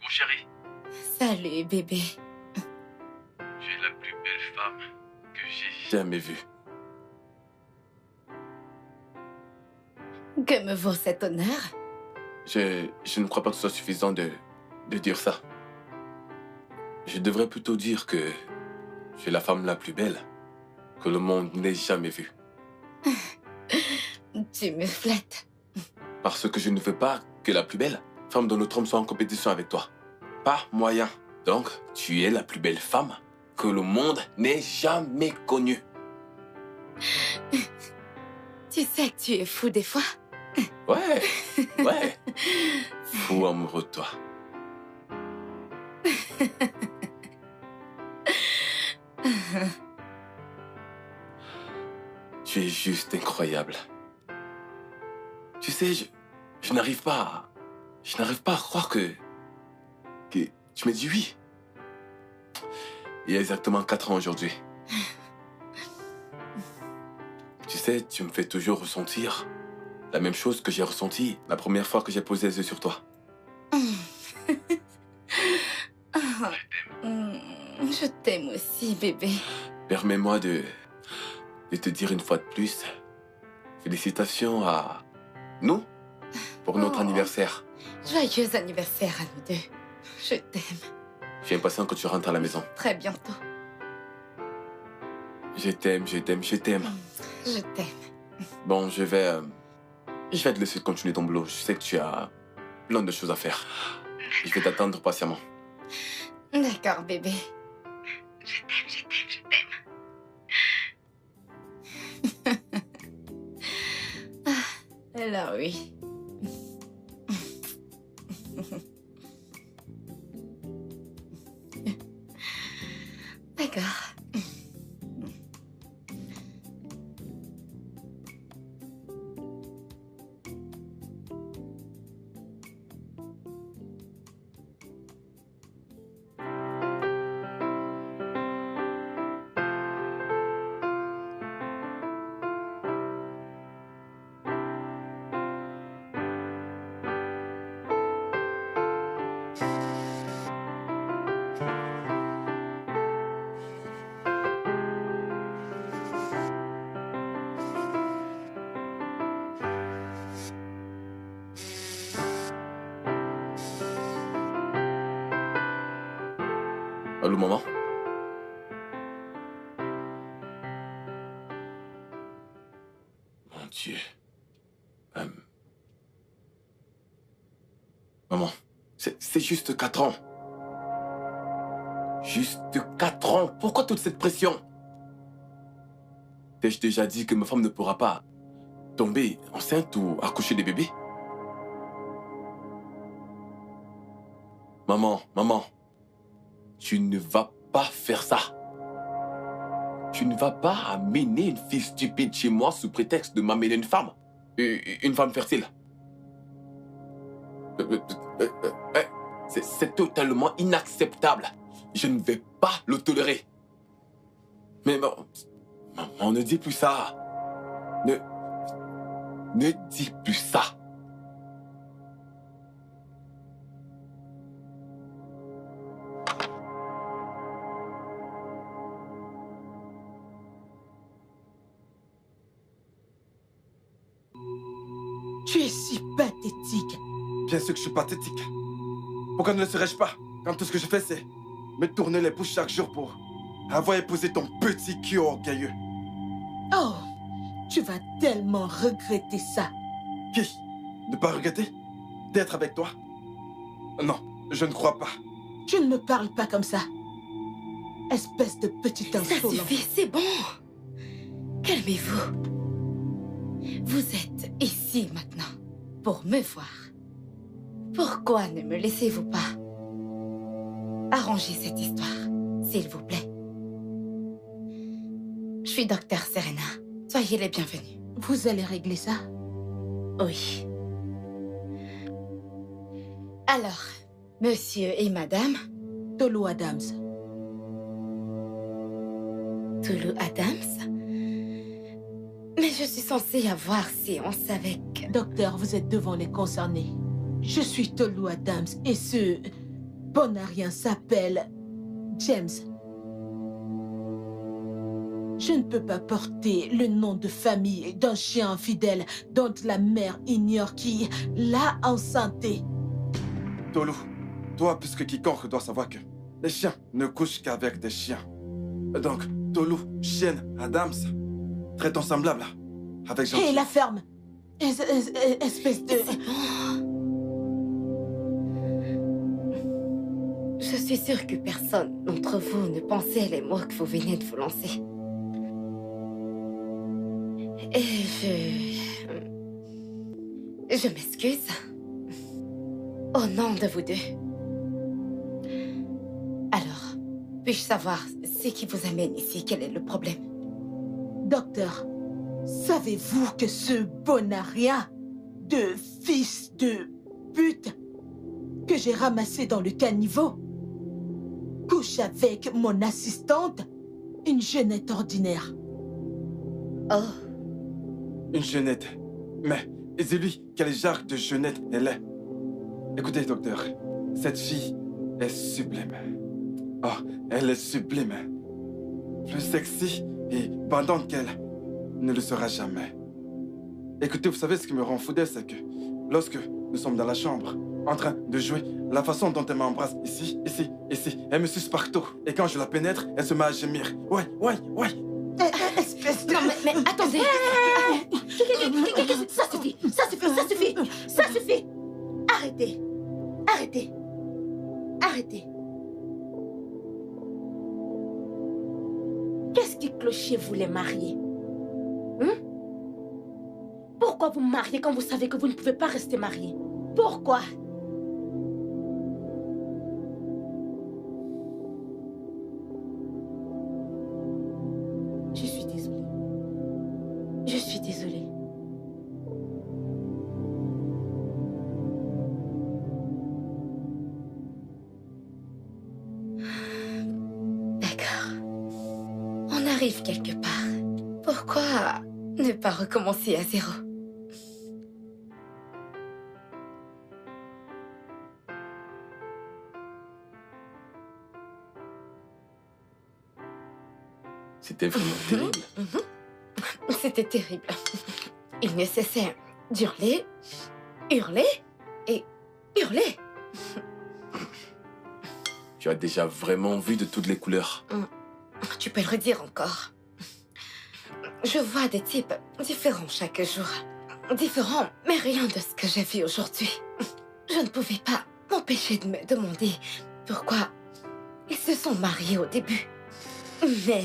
Mon chéri. Salut, bébé. Tu es la plus belle femme que j'ai jamais vue. Que me vaut cet honneur? Je ne crois pas que ce soit suffisant de dire ça. Je devrais plutôt dire que tu es la femme la plus belle que le monde n'ait jamais vue. Tu me flattes. Parce que je ne veux pas que la plus belle femme de notre homme soit en compétition avec toi. Pas moyen. Donc, tu es la plus belle femme que le monde n'ait jamais connue. Tu sais que tu es fou des fois. Ouais, ouais. Fou amoureux de toi. Tu es juste incroyable. Tu sais, je n'arrive pas à croire que tu m'as dit oui. Il y a exactement 4 ans aujourd'hui. Tu sais, tu me fais toujours ressentir la même chose que j'ai ressenti la première fois que j'ai posé les yeux sur toi. Je t'aime aussi, bébé. Permets-moi de te dire une fois de plus, félicitations à nous pour notre anniversaire. Joyeux anniversaire à nous deux. Je t'aime. Je suis impatient que tu rentres à la maison. Très bientôt. Je t'aime, je t'aime, je t'aime. Je t'aime. Bon, je vais te laisser continuer ton boulot. Je sais que tu as plein de choses à faire. Je vais t'attendre patiemment. D'accord, bébé. Je t'aime, je t'aime, je t'aime. Alors oui. D'accord. Allô, maman? Mon Dieu. Maman, c'est juste 4 ans. Juste 4 ans. Pourquoi toute cette pression? T'ai-je déjà dit que ma femme ne pourra pas tomber enceinte ou accoucher des bébés? Maman, tu ne vas pas faire ça. Tu ne vas pas amener une fille stupide chez moi sous prétexte de m'amener une femme. Une femme fertile. C'est totalement inacceptable. Je ne vais pas le tolérer. Mais maman, ne dis plus ça. Ne dis plus ça. Tu es si pathétique. Bien sûr que je suis pathétique. Pourquoi ne le serais-je pas quand tout ce que je fais, c'est me tourner les pouces chaque jour pour avoir épousé ton petit cul orgueilleux. Oh, tu vas tellement regretter ça. Qui? Ne pas regretter d'être avec toi? Non, je ne crois pas. Tu ne me parles pas comme ça. Espèce de petit Ça insolent. suffit, c'est bon. Calmez-vous. Vous êtes ici maintenant pour me voir. Pourquoi ne me laissez-vous pas arranger cette histoire, s'il vous plaît? Je suis docteur Serena. Soyez les bienvenus. Vous allez régler ça? Oui. Alors, monsieur et madame Tolu Adams. Tolu Adams? Mais je suis censée avoir séance avec... Docteur, vous êtes devant les concernés. Je suis Tolu Adams et ce bonarien s'appelle James. Je ne peux pas porter le nom de famille d'un chien infidèle dont la mère ignore qui l'a enceinté. Tolu, toi plus que quiconque dois savoir que les chiens ne couchent qu'avec des chiens. Donc, Tolu, chienne, Adams, très ton semblable avec Jean. Hé, la ferme! Espèce de... C'est bon. Je suis sûre que personne d'entre vous ne pensait les mots que vous venez de vous lancer. Et je m'excuse. Au nom de vous deux. Alors, puis-je savoir ce qui vous amène ici? Quel est le problème? Docteur, savez-vous que ce bonarien de fils de pute que j'ai ramassé dans le caniveau couche avec mon assistante, une jeunette ordinaire? Oh. Une jeunette. Mais dis-lui quel genre de jeunette elle est. Écoutez, docteur, cette fille est sublime. Oh, elle est sublime. Plus sexy et bandante qu'elle ne le sera jamais. Écoutez, vous savez ce qui me rend fou d'elle, c'est que lorsque nous sommes dans la chambre, en train de jouer, la façon dont elle m'embrasse ici, elle me suce partout. Et quand je la pénètre, elle se met à gémir. Ouais. Espèce de... Non, mais attendez. Ça suffit. Arrêtez. Qu'est-ce qui clochait vous les marier? Pourquoi vous me mariez quand vous savez que vous ne pouvez pas rester marié? Pourquoi? Je suis désolée. D'accord. On arrive quelque part. Pourquoi ne pas recommencer à zéro? C'était vraiment terrible. C'était terrible. Il ne cessait d'hurler, hurler et hurler. Tu as déjà vraiment vu de toutes les couleurs. Tu peux le redire encore. Je vois des types différents chaque jour. Différents, mais rien de ce que j'ai vu aujourd'hui. Je ne pouvais pas m'empêcher de me demander pourquoi ils se sont mariés au début. Mais...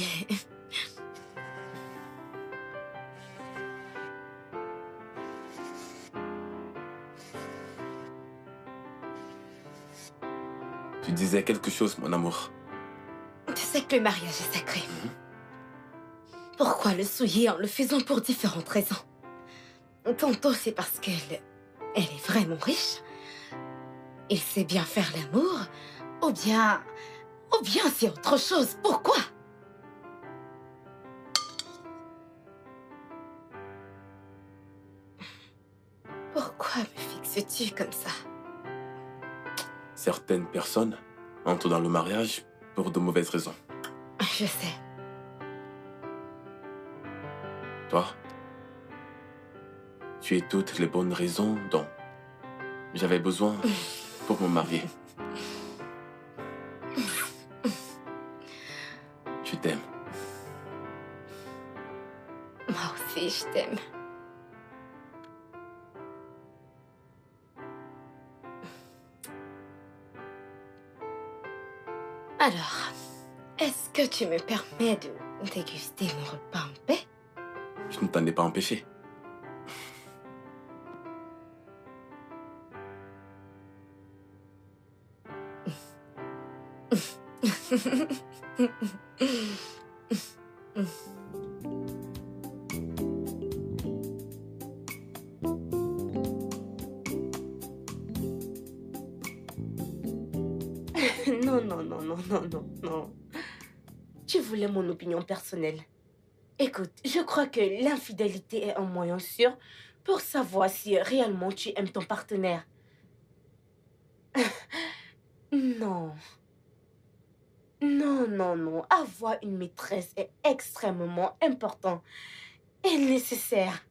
Tu disais quelque chose, mon amour. Tu sais que le mariage est sacré. Pourquoi le souiller en le faisant pour différentes raisons? Tantôt c'est parce qu'elle est vraiment riche. Il sait bien faire l'amour. Ou bien c'est autre chose. Pourquoi? Pourquoi me fixes-tu comme ça? Certaines personnes entrent dans le mariage pour de mauvaises raisons. Je sais. Toi, Tu es toutes les bonnes raisons dont j'avais besoin pour me marier. Je t'aime. Moi aussi, je t'aime. Alors, est-ce que tu me permets de déguster mon repas en paix? Je ne t'en ai pas empêché. Non, non, non, non, non, non, non. Tu voulais mon opinion personnelle. Écoute, je crois que l'infidélité est un moyen sûr pour savoir si réellement tu aimes ton partenaire. Non. Non, non, non. Avoir une maîtresse est extrêmement important et nécessaire.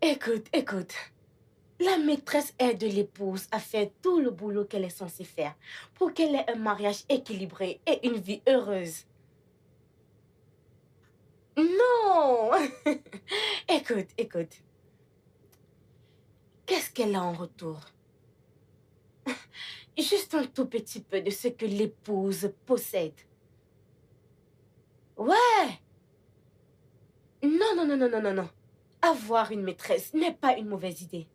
Écoute, écoute. La maîtresse aide l'épouse à faire tout le boulot qu'elle est censée faire pour qu'elle ait un mariage équilibré et une vie heureuse. Non! Écoute, écoute. Qu'est-ce qu'elle a en retour? Juste un tout petit peu de ce que l'épouse possède. Ouais! Non, non, non, non, non, non, non. Avoir une maîtresse n'est pas une mauvaise idée.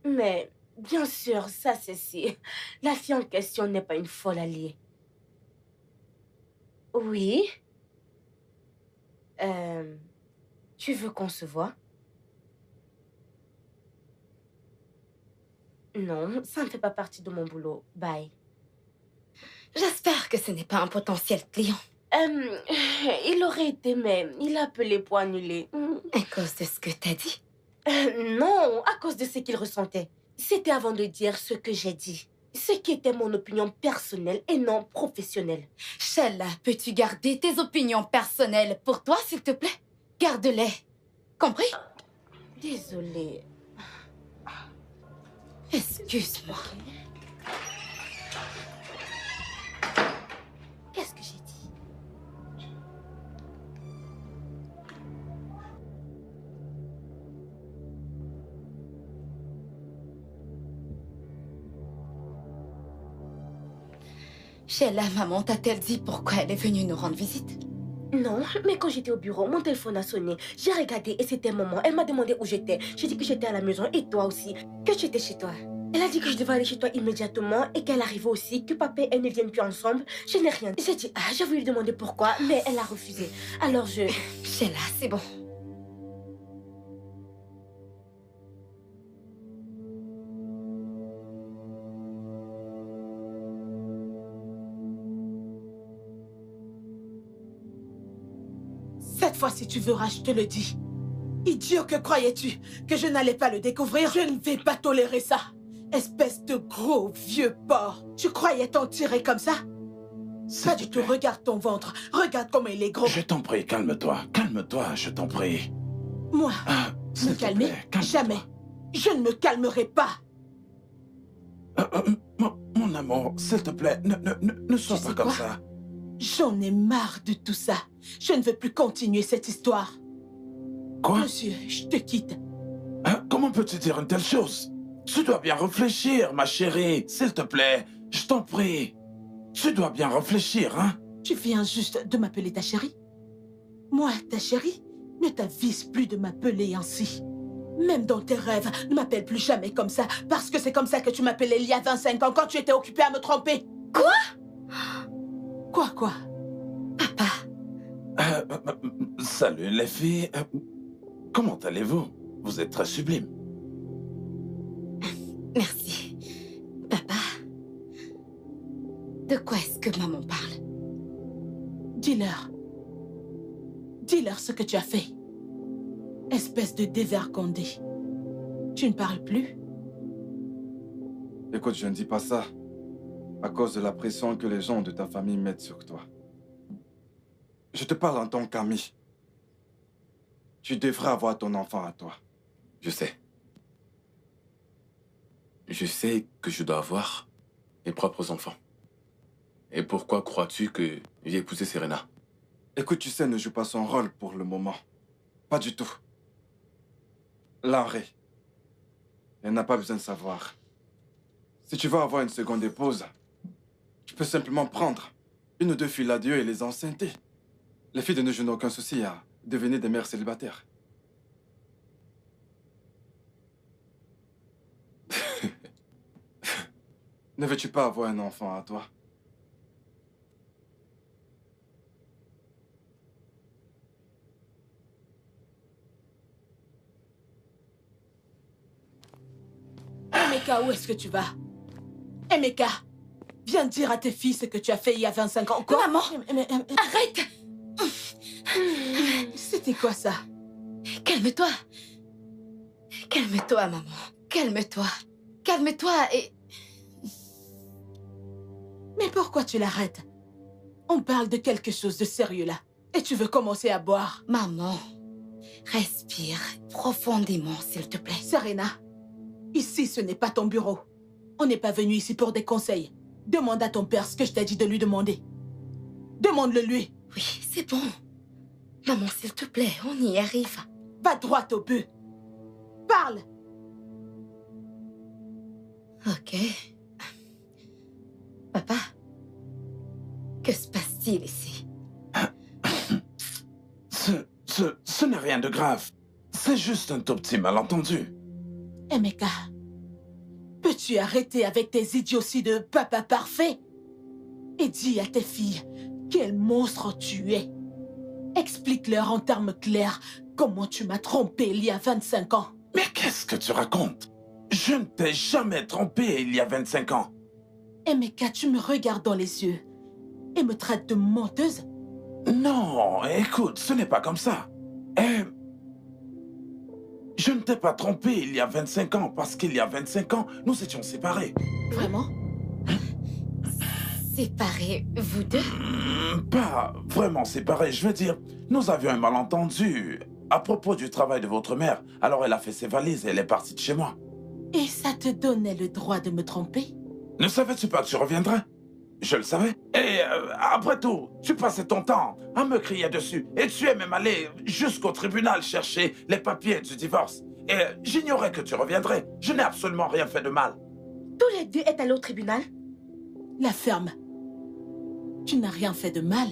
Mais, bien sûr, ça c'est si la fille en question n'est pas une folle alliée. Oui? Tu veux qu'on se voit? Non, ça ne fait pas partie de mon boulot. Bye. J'espère que ce n'est pas un potentiel client. Il aurait été, mais il a appelé pour annuler. À cause de ce que t'as dit? Non, à cause de ce qu'il ressentait. C'était avant de dire ce que j'ai dit. Ce qui était mon opinion personnelle et non professionnelle. Sheila, peux-tu garder tes opinions personnelles pour toi, s'il te plaît? Garde-les. Compris? Désolée. Excuse-moi. Qu'est-ce que j'ai dit? Sheila, maman t'a-t-elle dit pourquoi elle est venue nous rendre visite? Non, mais quand j'étais au bureau, mon téléphone a sonné. J'ai regardé et c'était maman. Elle m'a demandé où j'étais. J'ai dit que j'étais à la maison et toi aussi, que tu étais chez toi. Elle a dit que je devais aller chez toi immédiatement et qu'elle arrivait aussi, que papa et elle ne viennent plus ensemble. Je n'ai rien dit. J'ai dit, j'ai voulu lui demander pourquoi, mais elle a refusé. Alors Sheila, c'est bon. Cette fois, si tu veux, je te le dis. Idiot, que croyais-tu? Que je n'allais pas le découvrir? Je ne vais pas tolérer ça. Espèce de gros vieux porc. Tu croyais t'en tirer comme ça? Pas du tout. Regarde ton ventre. Regarde comment il est gros. Je t'en prie, calme-toi. Calme-toi, je t'en prie. Moi, s'il me te calmer? plaît, calme-toi. Jamais. Je ne me calmerai pas. Mon amour, s'il te plaît, ne sois Tu pas sais comme quoi? ça. J'en ai marre de tout ça. Je ne veux plus continuer cette histoire. Quoi? Monsieur, je te quitte. Comment peux-tu dire une telle chose? Tu dois bien réfléchir, ma chérie. S'il te plaît, je t'en prie. Tu dois bien réfléchir, hein? Tu viens juste de m'appeler ta chérie? Moi, ta chérie, ne t'avise plus de m'appeler ainsi. Même dans tes rêves, ne m'appelle plus jamais comme ça, parce que c'est comme ça que tu m'appelais il y a 25 ans quand tu étais occupée à me tromper. Quoi? Quoi? Papa, Salut les filles. Comment allez-vous? Vous êtes très sublime. merci. Papa, de quoi est-ce que maman parle? Dis-leur. Dis-leur ce que tu as fait. Espèce de dévergondé. Tu ne parles plus? Écoute, je ne dis pas ça à cause de la pression que les gens de ta famille mettent sur toi. Je te parle en tant qu'ami. Tu devrais avoir ton enfant à toi. Je sais. Je sais que je dois avoir mes propres enfants. Et pourquoi crois-tu que j'ai épousé Serena? Écoute, tu sais, ne joue pas son rôle pour le moment. Pas du tout. L'Henri, elle n'a pas besoin de savoir. Si tu veux avoir une seconde épouse, tu peux simplement prendre une ou deux filles à Dieu et les enceinter. Les filles de nos jeunes n'ont aucun souci à devenir des mères célibataires. Ne veux-tu pas avoir un enfant à toi? Emeka, où est-ce que tu vas? Emeka, viens dire à tes filles ce que tu as fait il y a 25 ans. Quoi? Maman, Mais- arrête! C'était quoi ça? Calme-toi. Calme-toi, maman. Calme-toi. Calme-toi et... Mais pourquoi tu l'arrêtes? On parle de quelque chose de sérieux là. Et tu veux commencer à boire? Maman, respire profondément, s'il te plaît. Serena, ici ce n'est pas ton bureau. On n'est pas venu ici pour des conseils. Demande à ton père ce que je t'ai dit de lui demander. Demande-le lui. Oui, c'est bon. Maman, s'il te plaît, on y arrive. Va droit au but. Parle. Ok. Papa, que se passe-t-il ici? Ce n'est rien de grave. C'est juste un tout petit malentendu. Emeka, peux-tu arrêter avec tes idioties de papa parfait? Et dis à tes filles quel monstre tu es. Explique-leur en termes clairs comment tu m'as trompé il y a 25 ans. Mais qu'est-ce que tu racontes? Je ne t'ai jamais trompé il y a 25 ans. Emeka, tu me regardes dans les yeux et me traites de menteuse? Non, écoute, ce n'est pas comme ça. Je ne t'ai pas trompé il y a 25 ans parce qu'il y a 25 ans, nous étions séparés. Vraiment? Séparés, vous deux? Pas vraiment séparés, je veux dire, nous avions un malentendu à propos du travail de votre mère. Alors elle a fait ses valises et elle est partie de chez moi. Et ça te donnait le droit de me tromper? Ne savais-tu pas que tu reviendrais? Je le savais. Et après tout, tu passais ton temps à me crier dessus. Et tu es même allé jusqu'au tribunal chercher les papiers du divorce. Et j'ignorais que tu reviendrais. Je n'ai absolument rien fait de mal. Tous les deux êtes allés au tribunal? La ferme. Tu n'as rien fait de mal.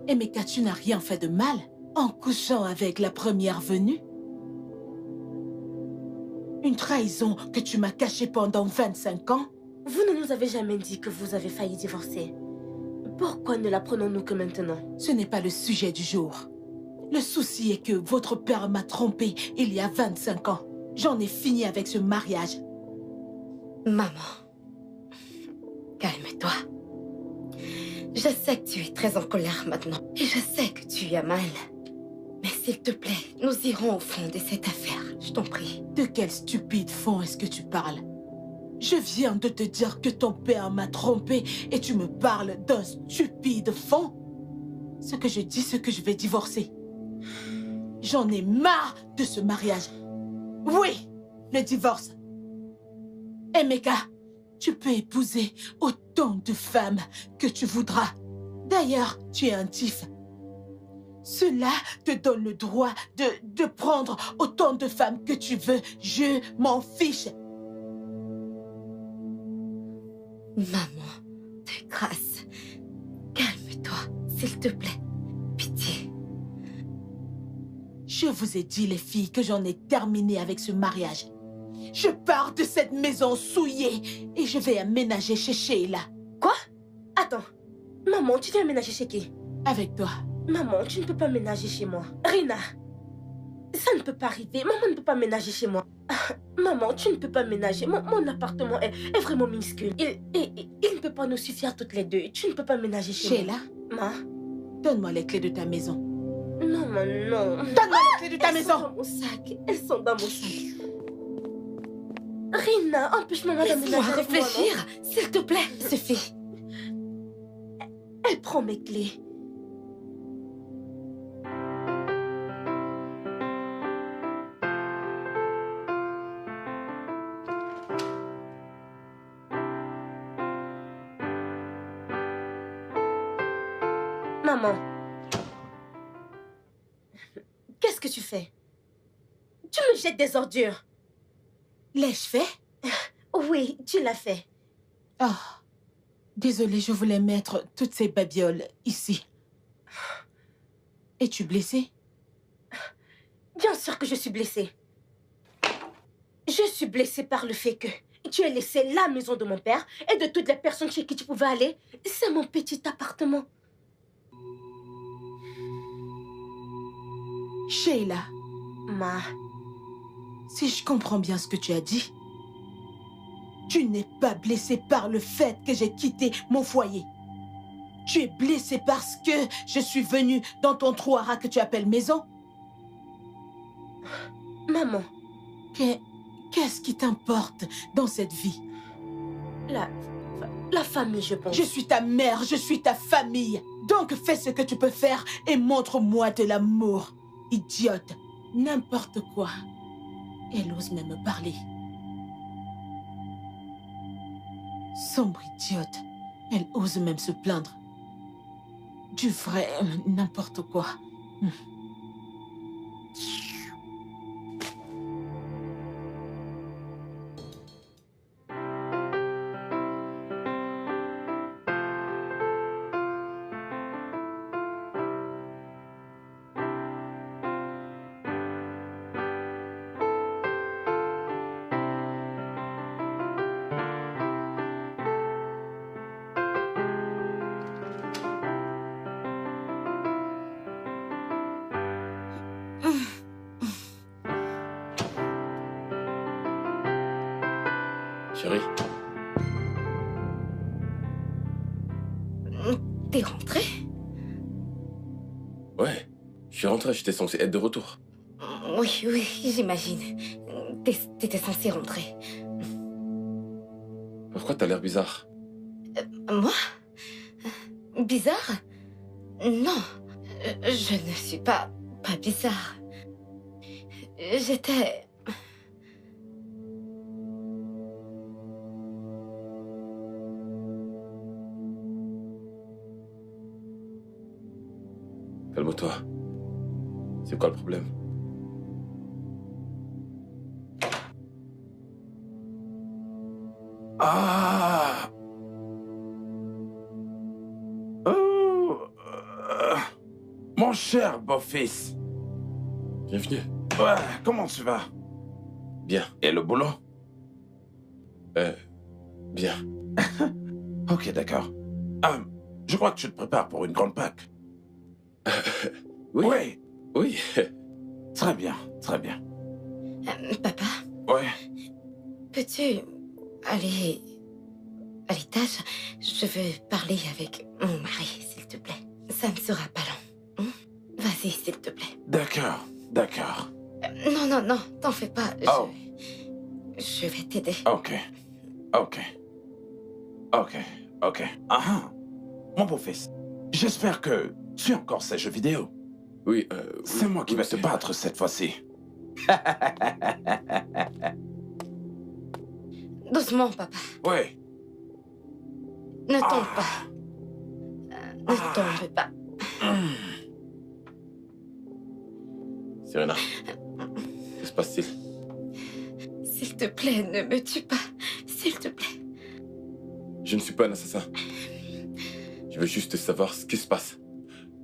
Emeka, tu n'as rien fait de mal en couchant avec la première venue. Une trahison que tu m'as cachée pendant 25 ans. Vous ne nous avez jamais dit que vous avez failli divorcer. Pourquoi ne l'apprenons-nous que maintenant? Ce n'est pas le sujet du jour. Le souci est que votre père m'a trompée il y a 25 ans. J'en ai fini avec ce mariage. Maman, calme-toi. Je sais que tu es très en colère maintenant. Et je sais que tu as mal. Mais s'il te plaît, nous irons au fond de cette affaire. Je t'en prie. De quel stupide fond est-ce que tu parles? Je viens de te dire que ton père m'a trompée et tu me parles d'un stupide fond? Ce que je dis, c'est que je vais divorcer. J'en ai marre de ce mariage. Oui, le divorce. Emeka, tu peux épouser autant de femmes que tu voudras. D'ailleurs, tu es un tif. Cela te donne le droit de prendre autant de femmes que tu veux. Je m'en fiche. Maman, de grâce, calme-toi, s'il te plaît. Pitié. Je vous ai dit, les filles, que j'en ai terminé avec ce mariage. Je pars de cette maison souillée et je vais aménager chez Sheila. Quoi? Attends. Maman, tu viens aménager chez qui? Avec toi. Maman, tu ne peux pas ménager chez moi. Rina, ça ne peut pas arriver. Maman ne peut pas ménager chez moi. Maman, tu ne peux pas ménager. Mon appartement est vraiment minuscule. Il ne peut pas nous suffire toutes les deux. Tu ne peux pas ménager chez Sheila, moi. donne-moi les clés de ta maison. Non, maman, non. Donne-moi les clés de ta Elles maison. sont dans mon sac. Elles sont dans mon sac. Rina, empêche maman d'aménager Laisse-moi avec moi, non? réfléchir, s'il te plaît. Suffit. Elle prend mes clés. Maman. Qu'est-ce que tu fais? Tu me jettes des ordures. L'ai-je fait? Oui, tu l'as fait. Ah, désolée, je voulais mettre toutes ces babioles ici. Es-tu blessée? Bien sûr que je suis blessée. Je suis blessée par le fait que tu as laissé la maison de mon père et de toutes les personnes chez qui tu pouvais aller. C'est mon petit appartement. Sheila, Ma, si je comprends bien ce que tu as dit, tu n'es pas blessée par le fait que j'ai quitté mon foyer. Tu es blessée parce que je suis venue dans ton trou à rats que tu appelles maison. maman, Qu'est-ce qui t'importe dans cette vie? la famille, je pense. Je suis ta mère, je suis ta famille. Donc fais ce que tu peux faire et montre-moi de l'amour. Idiote, n'importe quoi. Elle ose même me parler. Sombre idiote, elle ose même se plaindre. Du vrai n'importe quoi. Chérie, T'es rentré? ouais, je suis rentré, j'étais censé être de retour. Oui, j'imagine. T'étais censé rentrer. Pourquoi t'as l'air bizarre? Moi? Bizarre? Non, je ne suis pas bizarre. J'étais... Calme-toi. C'est quoi le problème? Ah. Oh. Mon cher beau-fils. Bienvenue. Ouais, comment tu vas? Bien. Et le boulot? Bien. Ok, d'accord. Je crois que tu te prépares pour une grande Pâques. Oui. Oui. Oui. Très bien, très bien. Papa, Ouais. peux-tu aller à l'étage? Je veux parler avec mon mari, s'il te plaît. Ça ne sera pas long. Vas-y, s'il te plaît. D'accord, d'accord. Non, t'en fais pas. Oh. Je vais t'aider. Ok. Mon beau-fils, j'espère que tu as encore ces jeux vidéo. Oui, C'est moi qui vais te battre cette fois-ci. Doucement, papa. Oui. Ne tombe pas. Ne tombe pas. Serena, que se passe-t-il? S'il te plaît, ne me tue pas. S'il te plaît. Je ne suis pas un assassin. Je veux juste savoir ce qui se passe.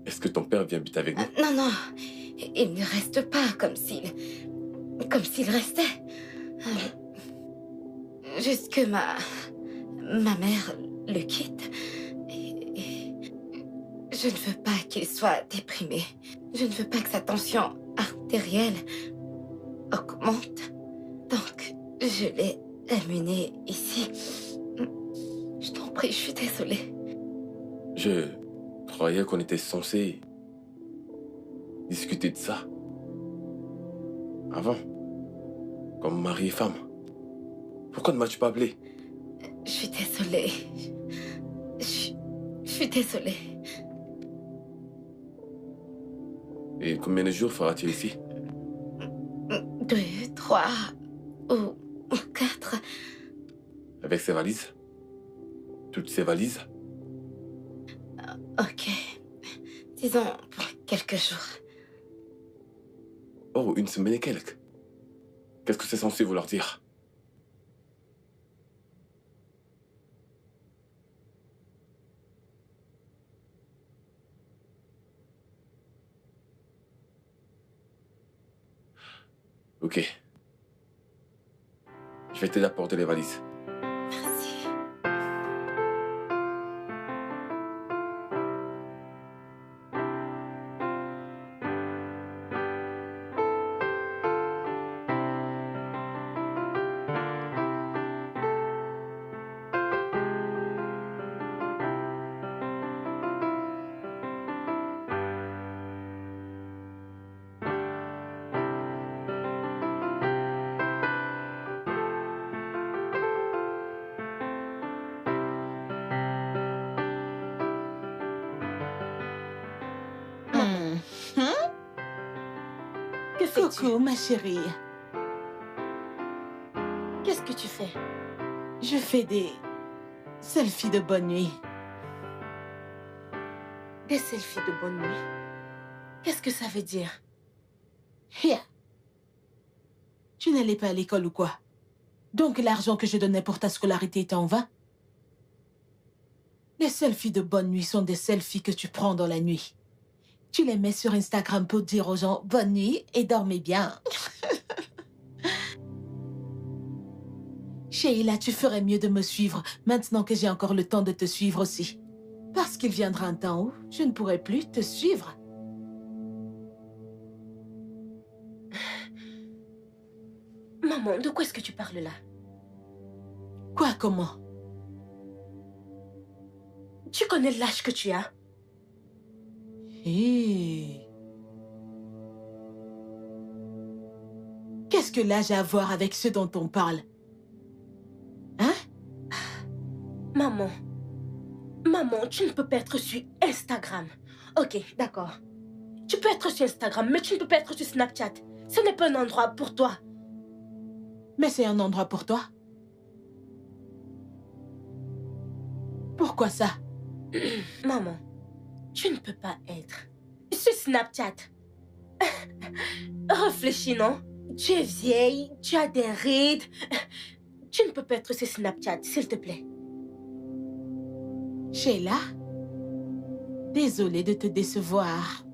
Est-ce que ton père vient habiter avec nous? Non. Il ne reste pas comme s'il restait. Juste que ma mère le quitte. Et je ne veux pas qu'il soit déprimé. Je ne veux pas que sa tension artérielle augmente. Donc, je l'ai amené ici. Je t'en prie, je suis désolée. Je croyais qu'on était censé discuter de ça. Avant. Comme mari et femme. Pourquoi ne m'as-tu pas appelé? Je suis désolée. Je suis désolée. Et combien de jours fera-t-il ici? 2, 3 ou 4. Avec ses valises? Toutes ses valises? Ok. Disons pour quelques jours. Oh, une semaine et quelques. Qu'est-ce que c'est censé vouloir dire? Ok. Je vais t'aider à porter les valises. Merci. Que fais-tu? Coucou, ma chérie. Qu'est-ce que tu fais? Je fais des selfies de bonne nuit. Des selfies de bonne nuit. Qu'est-ce que ça veut dire? Here. Tu n'allais pas à l'école ou quoi? Donc l'argent que je donnais pour ta scolarité t'en va? Les selfies de bonne nuit sont des selfies que tu prends dans la nuit. Tu les mets sur Instagram pour dire aux gens bonne nuit et dormez bien. Sheila, tu ferais mieux de me suivre maintenant que j'ai encore le temps de te suivre aussi. Parce qu'il viendra un temps où je ne pourrai plus te suivre. Maman, de quoi est-ce que tu parles là? Quoi, comment? Tu connais l'âge que tu as? Hé. Qu'est-ce que l'âge a à voir avec ce dont on parle? Hein? Maman. Maman, tu ne peux pas être sur Instagram. Ok, d'accord. Tu peux être sur Instagram, mais tu ne peux pas être sur Snapchat. Ce n'est pas un endroit pour toi. Mais c'est un endroit pour toi. Pourquoi ça? Maman, tu ne peux pas être sur Snapchat. Réfléchis, non? Tu es vieille, tu as des rides. Tu ne peux pas être sur Snapchat, s'il te plaît. Sheila? Désolée de te décevoir.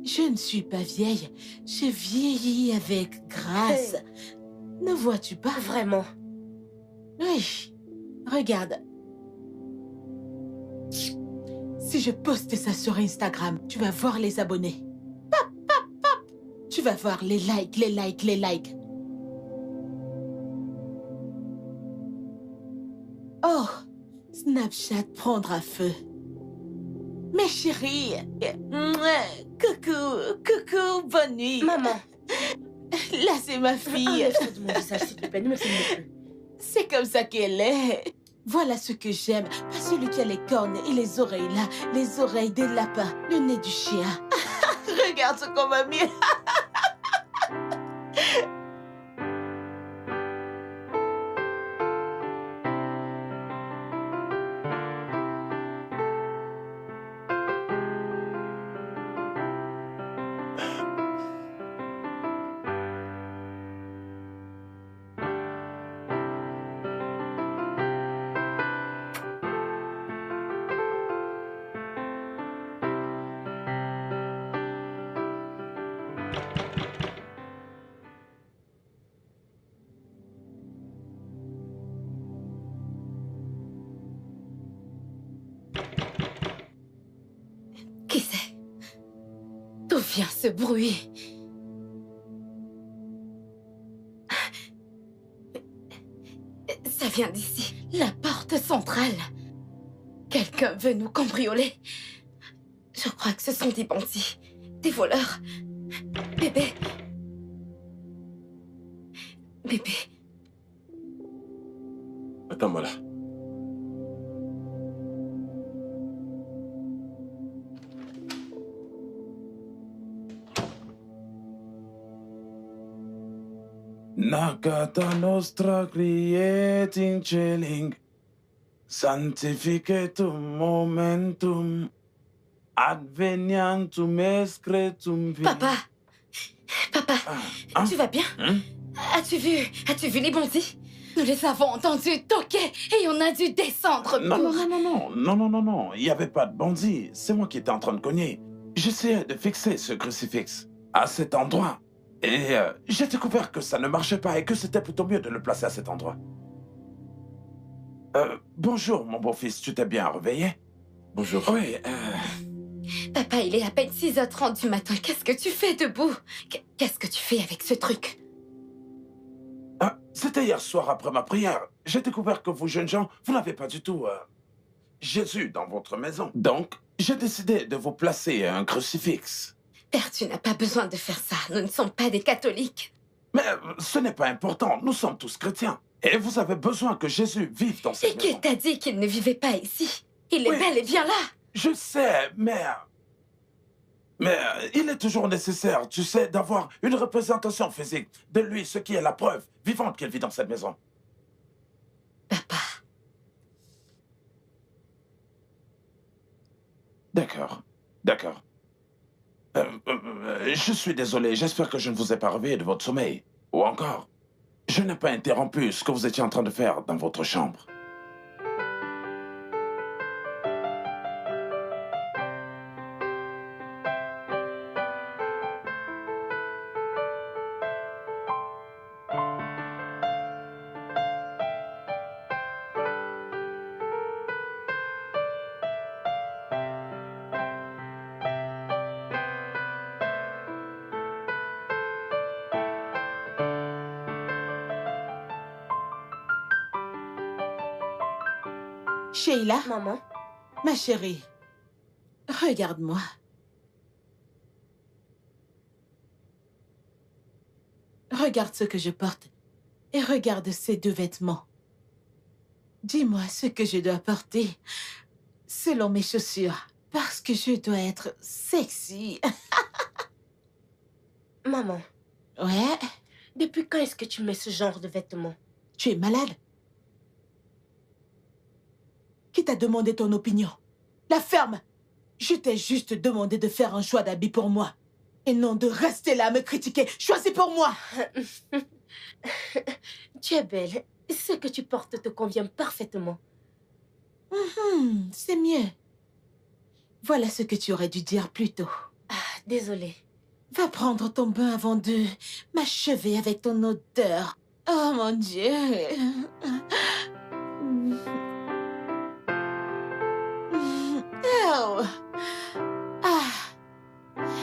Je ne suis pas vieille. J'ai vieilli avec grâce. Ne vois-tu pas? Vraiment. Oui. Regarde. Si je poste ça sur Instagram, tu vas voir les abonnés. Pop, pop, pop. Tu vas voir les likes, les likes, les likes. Oh, Snapchat prendra feu. Mes chéris, coucou, coucou, bonne nuit. Maman. Là, c'est ma fille. Enlève-toi de mon visage, s'il te plaît. Ne me filme plus. C'est comme ça qu'elle est. Voilà ce que j'aime. Pas celui qui a les cornes et les oreilles là. Les oreilles des lapins, le nez du chien. Regarde ce qu'on m'a mis. Qui c'est? D'où vient ce bruit? Ça vient d'ici, la porte centrale. Quelqu'un veut nous cambrioler. Je crois que ce sont des bandits, des voleurs. Bébé. Bébé. Attends-moi là. Nagata nostra criet in celing, sanctificetum momentum, Advenientum excretum. Papa, papa, Hein? tu vas bien? Hein? As-tu vu les bandits? Nous les avons entendus toquer et on a dû descendre Non, pour... non. Il n'y avait pas de bandit. C'est moi qui étais en train de cogner. J'essayais de fixer ce crucifix à cet endroit. Et j'ai découvert que ça ne marchait pas et que c'était plutôt mieux de le placer à cet endroit. Bonjour, mon beau-fils. Tu t'es bien réveillé? Bonjour. Oui, Papa, il est à peine 6h30 du matin. Qu'est-ce que tu fais debout? Qu'est-ce que tu fais avec ce truc? c'était hier soir après ma prière. J'ai découvert que vous, jeunes gens, vous n'avez pas du tout Jésus dans votre maison. Donc, j'ai décidé de vous placer un crucifix. Père, tu n'as pas besoin de faire ça. Nous ne sommes pas des catholiques. Mais ce n'est pas important. Nous sommes tous chrétiens. Et vous avez besoin que Jésus vive dans cette Et qui maison. t'a dit qu'il ne vivait pas ici? Il est Oui. bel et bien là. Je sais, mais il est toujours nécessaire, tu sais, d'avoir une représentation physique de lui, ce qui est la preuve vivante qu'il vit dans cette maison. Papa, D'accord. Je suis désolé, j'espère que je ne vous ai pas réveillé de votre sommeil. Ou encore, je n'ai pas interrompu ce que vous étiez en train de faire dans votre chambre. Sheila, Maman, ma chérie, regarde-moi. Regarde ce que je porte et regarde ces deux vêtements. Dis-moi ce que je dois porter selon mes chaussures, parce que je dois être sexy. maman, Ouais, depuis quand est-ce que tu mets ce genre de vêtements? tu es malade. Qui t'a demandé ton opinion? La ferme! Je t'ai juste demandé de faire un choix d'habit pour moi. Et non de rester là à me critiquer. Choisis pour moi! Tu es belle. Ce que tu portes te convient parfaitement. C'est mieux. Voilà ce que tu aurais dû dire plus tôt. Ah, désolée. Va prendre ton bain avant de m'achever avec ton odeur. Oh mon Dieu. Oh. Ah.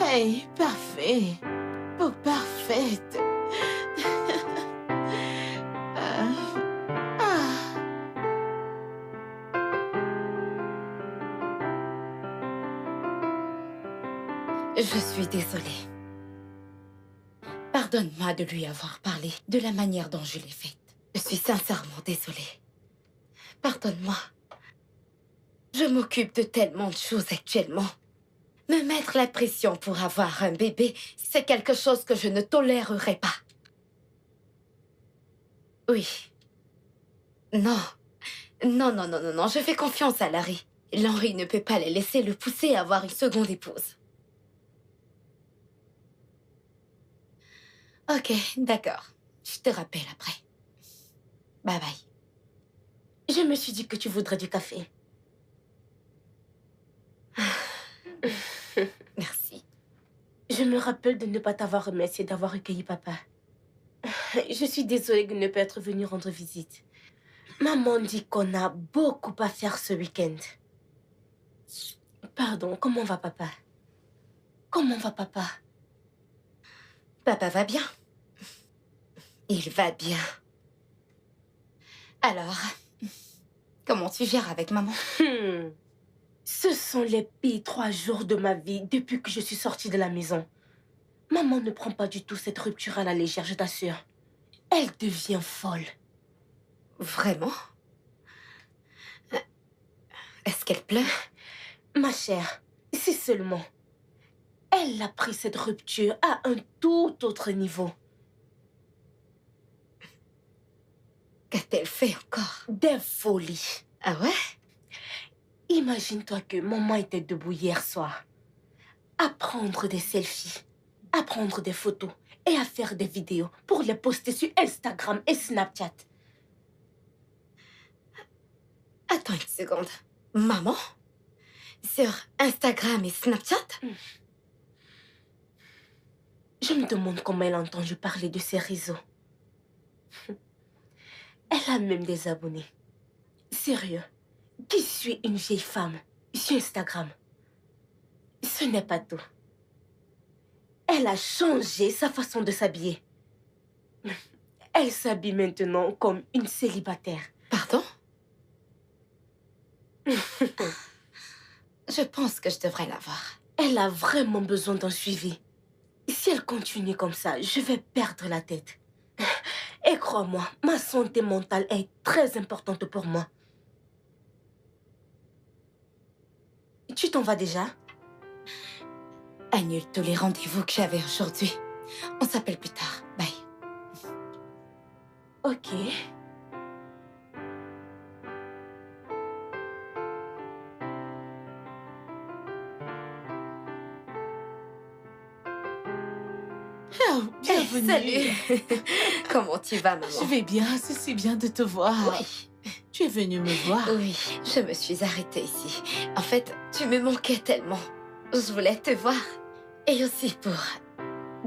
Hey, parfait. Peau parfaite. Ah. je suis désolée. Pardonne-moi de lui avoir parlé de la manière dont je l'ai faite. Je suis sincèrement désolée. Pardonne-moi. Je m'occupe de tellement de choses actuellement. Me mettre la pression pour avoir un bébé, c'est quelque chose que je ne tolérerai pas. Oui. Non. Non. Je fais confiance à Larry. L'Henri ne peut pas les laisser le pousser à avoir une seconde épouse. Ok, d'accord. Je te rappelle après. Bye bye. Je me suis dit que tu voudrais du café. Merci. Je me rappelle de ne pas t'avoir remercié d'avoir recueilli papa. Je suis désolée de ne pas être venue rendre visite. Maman dit qu'on a beaucoup à faire ce week-end. Pardon, comment va papa? Comment va papa? Papa va bien. Il va bien. Alors, comment tu gères avec maman? Ce sont les pires 3 jours de ma vie depuis que je suis sortie de la maison. Maman ne prend pas du tout cette rupture à la légère, je t'assure. Elle devient folle. Vraiment? Est-ce qu'elle pleure? Ma chère, si seulement. Elle a pris cette rupture à un tout autre niveau. Qu'a-t-elle fait encore? Des folies. Ah ouais? Imagine-toi que maman était debout hier soir. à prendre des selfies, à prendre des photos et à faire des vidéos pour les poster sur Instagram et Snapchat. Attends une seconde. Maman? Sur Instagram et Snapchat? Je me demande comment elle a entendu parler de ces réseaux. Elle a même des abonnés. Sérieux, qui suit une vieille femme sur Instagram? Ce n'est pas tout. Elle a changé sa façon de s'habiller. Elle s'habille maintenant comme une célibataire. Pardon? Je pense que je devrais la voir. Elle a vraiment besoin d'un suivi. Si elle continue comme ça, je vais perdre la tête. Et crois-moi, ma santé mentale est très importante pour moi. Tu t'en vas déjà? Annule tous les rendez-vous que j'avais aujourd'hui. On s'appelle plus tard. Bye. Ok. Oh, bienvenue. Salut. Comment tu vas, maman? Je vais bien, c'est si bien de te voir. Oui. Tu es venue me voir. Oui, je me suis arrêtée ici. En fait, tu me manquais tellement. Je voulais te voir. Et aussi pour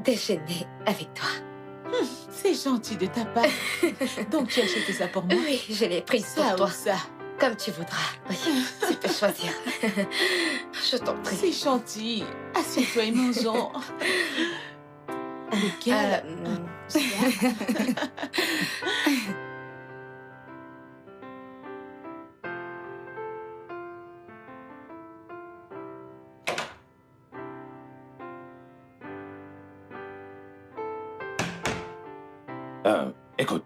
déjeuner avec toi. C'est gentil de ta part. Donc tu as acheté ça pour moi? Oui, je l'ai prise Ça pour ou toi. ça? Comme tu voudras. Oui, tu peux choisir. Je t'en prie. C'est gentil. Assieds-toi et mangeons. Lequel? Écoute.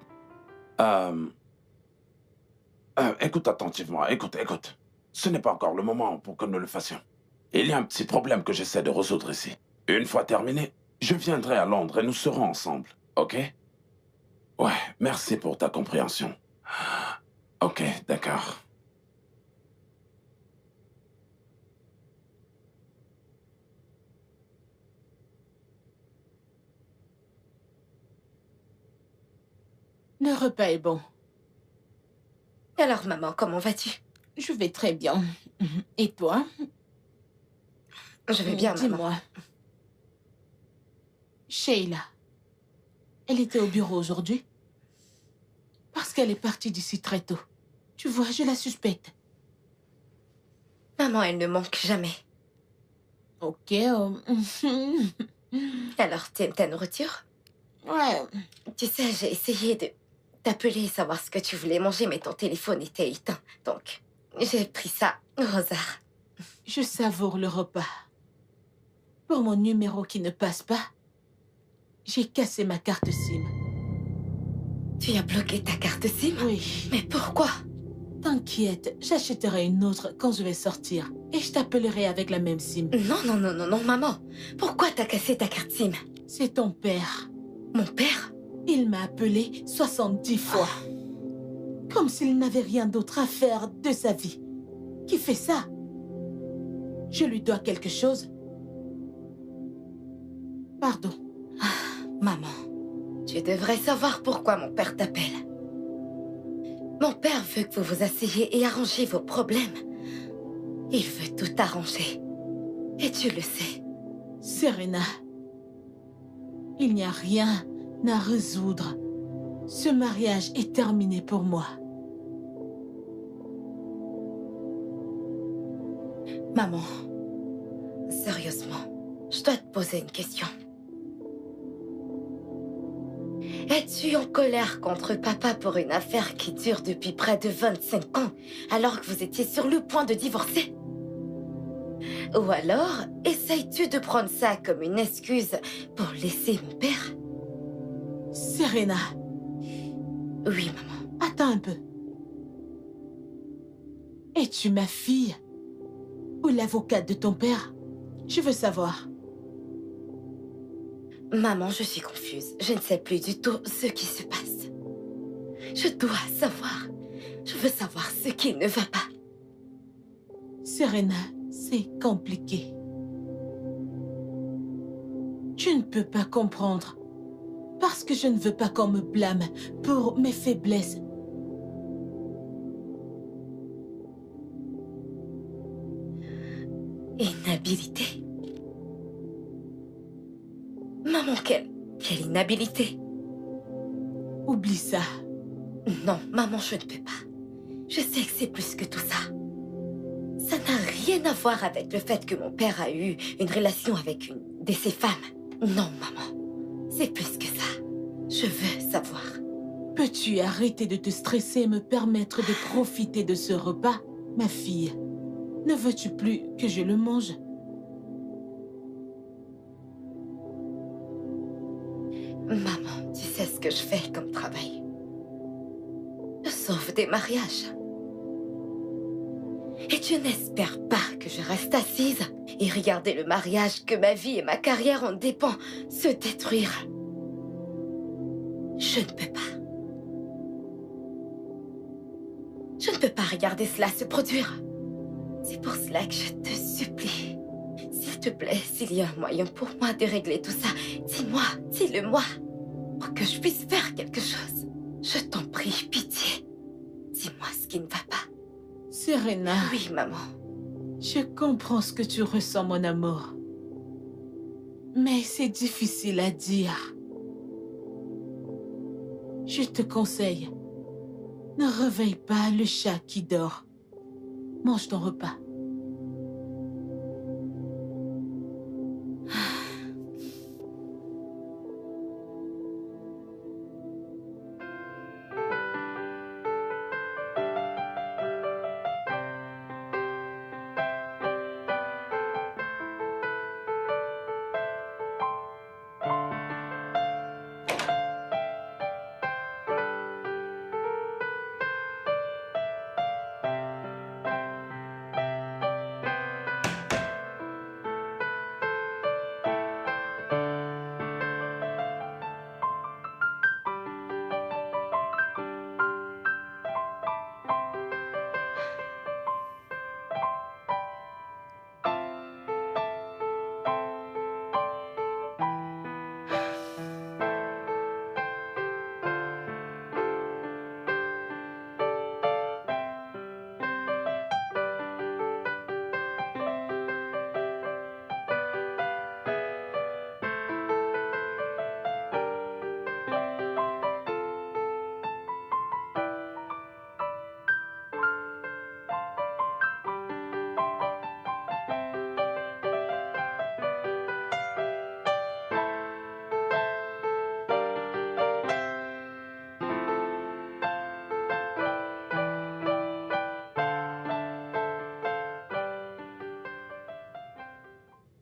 Écoute attentivement, écoute. Ce n'est pas encore le moment pour que nous le fassions. Il y a un petit problème que j'essaie de résoudre ici. Une fois terminé, je viendrai à Londres et nous serons ensemble, ok? Ouais, merci pour ta compréhension. Ok, d'accord. Le repas est bon. Alors, maman, comment vas-tu? Je vais très bien. Et toi? Je vais bien, maman. Dis-moi. Sheila, elle était au bureau aujourd'hui? Parce qu'elle est partie d'ici très tôt. Tu vois, je la suspecte. Maman, elle ne manque jamais. Ok. Alors, t'aimes ta nourriture? Ouais. Tu sais, j'ai essayé de t'appeler et savoir ce que tu voulais manger, mais ton téléphone était éteint. Donc, j'ai pris ça au hasard. Je savoure le repas. Pour mon numéro qui ne passe pas, j'ai cassé ma carte SIM. Tu as bloqué ta carte SIM? Oui. Mais pourquoi? T'inquiète, j'achèterai une autre quand je vais sortir. Et je t'appellerai avec la même SIM. Non, maman. Pourquoi t'as cassé ta carte SIM? C'est ton père. Mon père? Il m'a appelé 70 fois. Comme s'il n'avait rien d'autre à faire de sa vie. Qui fait ça? Je lui dois quelque chose? Pardon. Maman, tu devrais savoir pourquoi mon père t'appelle. Mon père veut que vous vous asseyez et arrangez vos problèmes. Il veut tout arranger. Et tu le sais. Serena, il n'y a rien à résoudre. Ce mariage est terminé pour moi. Maman, sérieusement, je dois te poser une question. Es-tu en colère contre papa pour une affaire qui dure depuis près de 25 ans, alors que vous étiez sur le point de divorcer? Ou alors, essayes-tu de prendre ça comme une excuse pour laisser mon père? Serena. Oui, maman. Attends un peu. Es-tu ma fille? Ou l'avocate de ton père? Je veux savoir. Maman, je suis confuse. Je ne sais plus du tout ce qui se passe. Je dois savoir. Je veux savoir ce qui ne va pas. Serena, c'est compliqué. Je ne peux pas comprendre. Parce que je ne veux pas qu'on me blâme pour mes faiblesses. Inhabilité. Maman, quelle inhabilité. Oublie ça. Non, maman, je ne peux pas. Je sais que c'est plus que tout ça. Ça n'a rien à voir avec le fait que mon père a eu une relation avec une de ses femmes. Non, maman. C'est plus que ça. Je veux savoir. Peux-tu arrêter de te stresser et me permettre de profiter de ce repas, ma fille? Ne veux-tu plus que je le mange? Maman, tu sais ce que je fais comme travail. Je sauve des mariages. Et tu n'espères pas que je reste assise et regarder le mariage que ma vie et ma carrière en dépend se détruire. Je ne peux pas. Je ne peux pas regarder cela se produire. C'est pour cela que je te supplie. S'il te plaît, s'il y a un moyen pour moi de régler tout ça, dis-moi, dis-le-moi, pour que je puisse faire quelque chose. Je t'en prie, pitié. Dis-moi ce qui ne va pas. Serena. Oui, maman. Je comprends ce que tu ressens, mon amour. Mais c'est difficile à dire. Je te conseille, ne réveille pas le chat qui dort. Mange ton repas.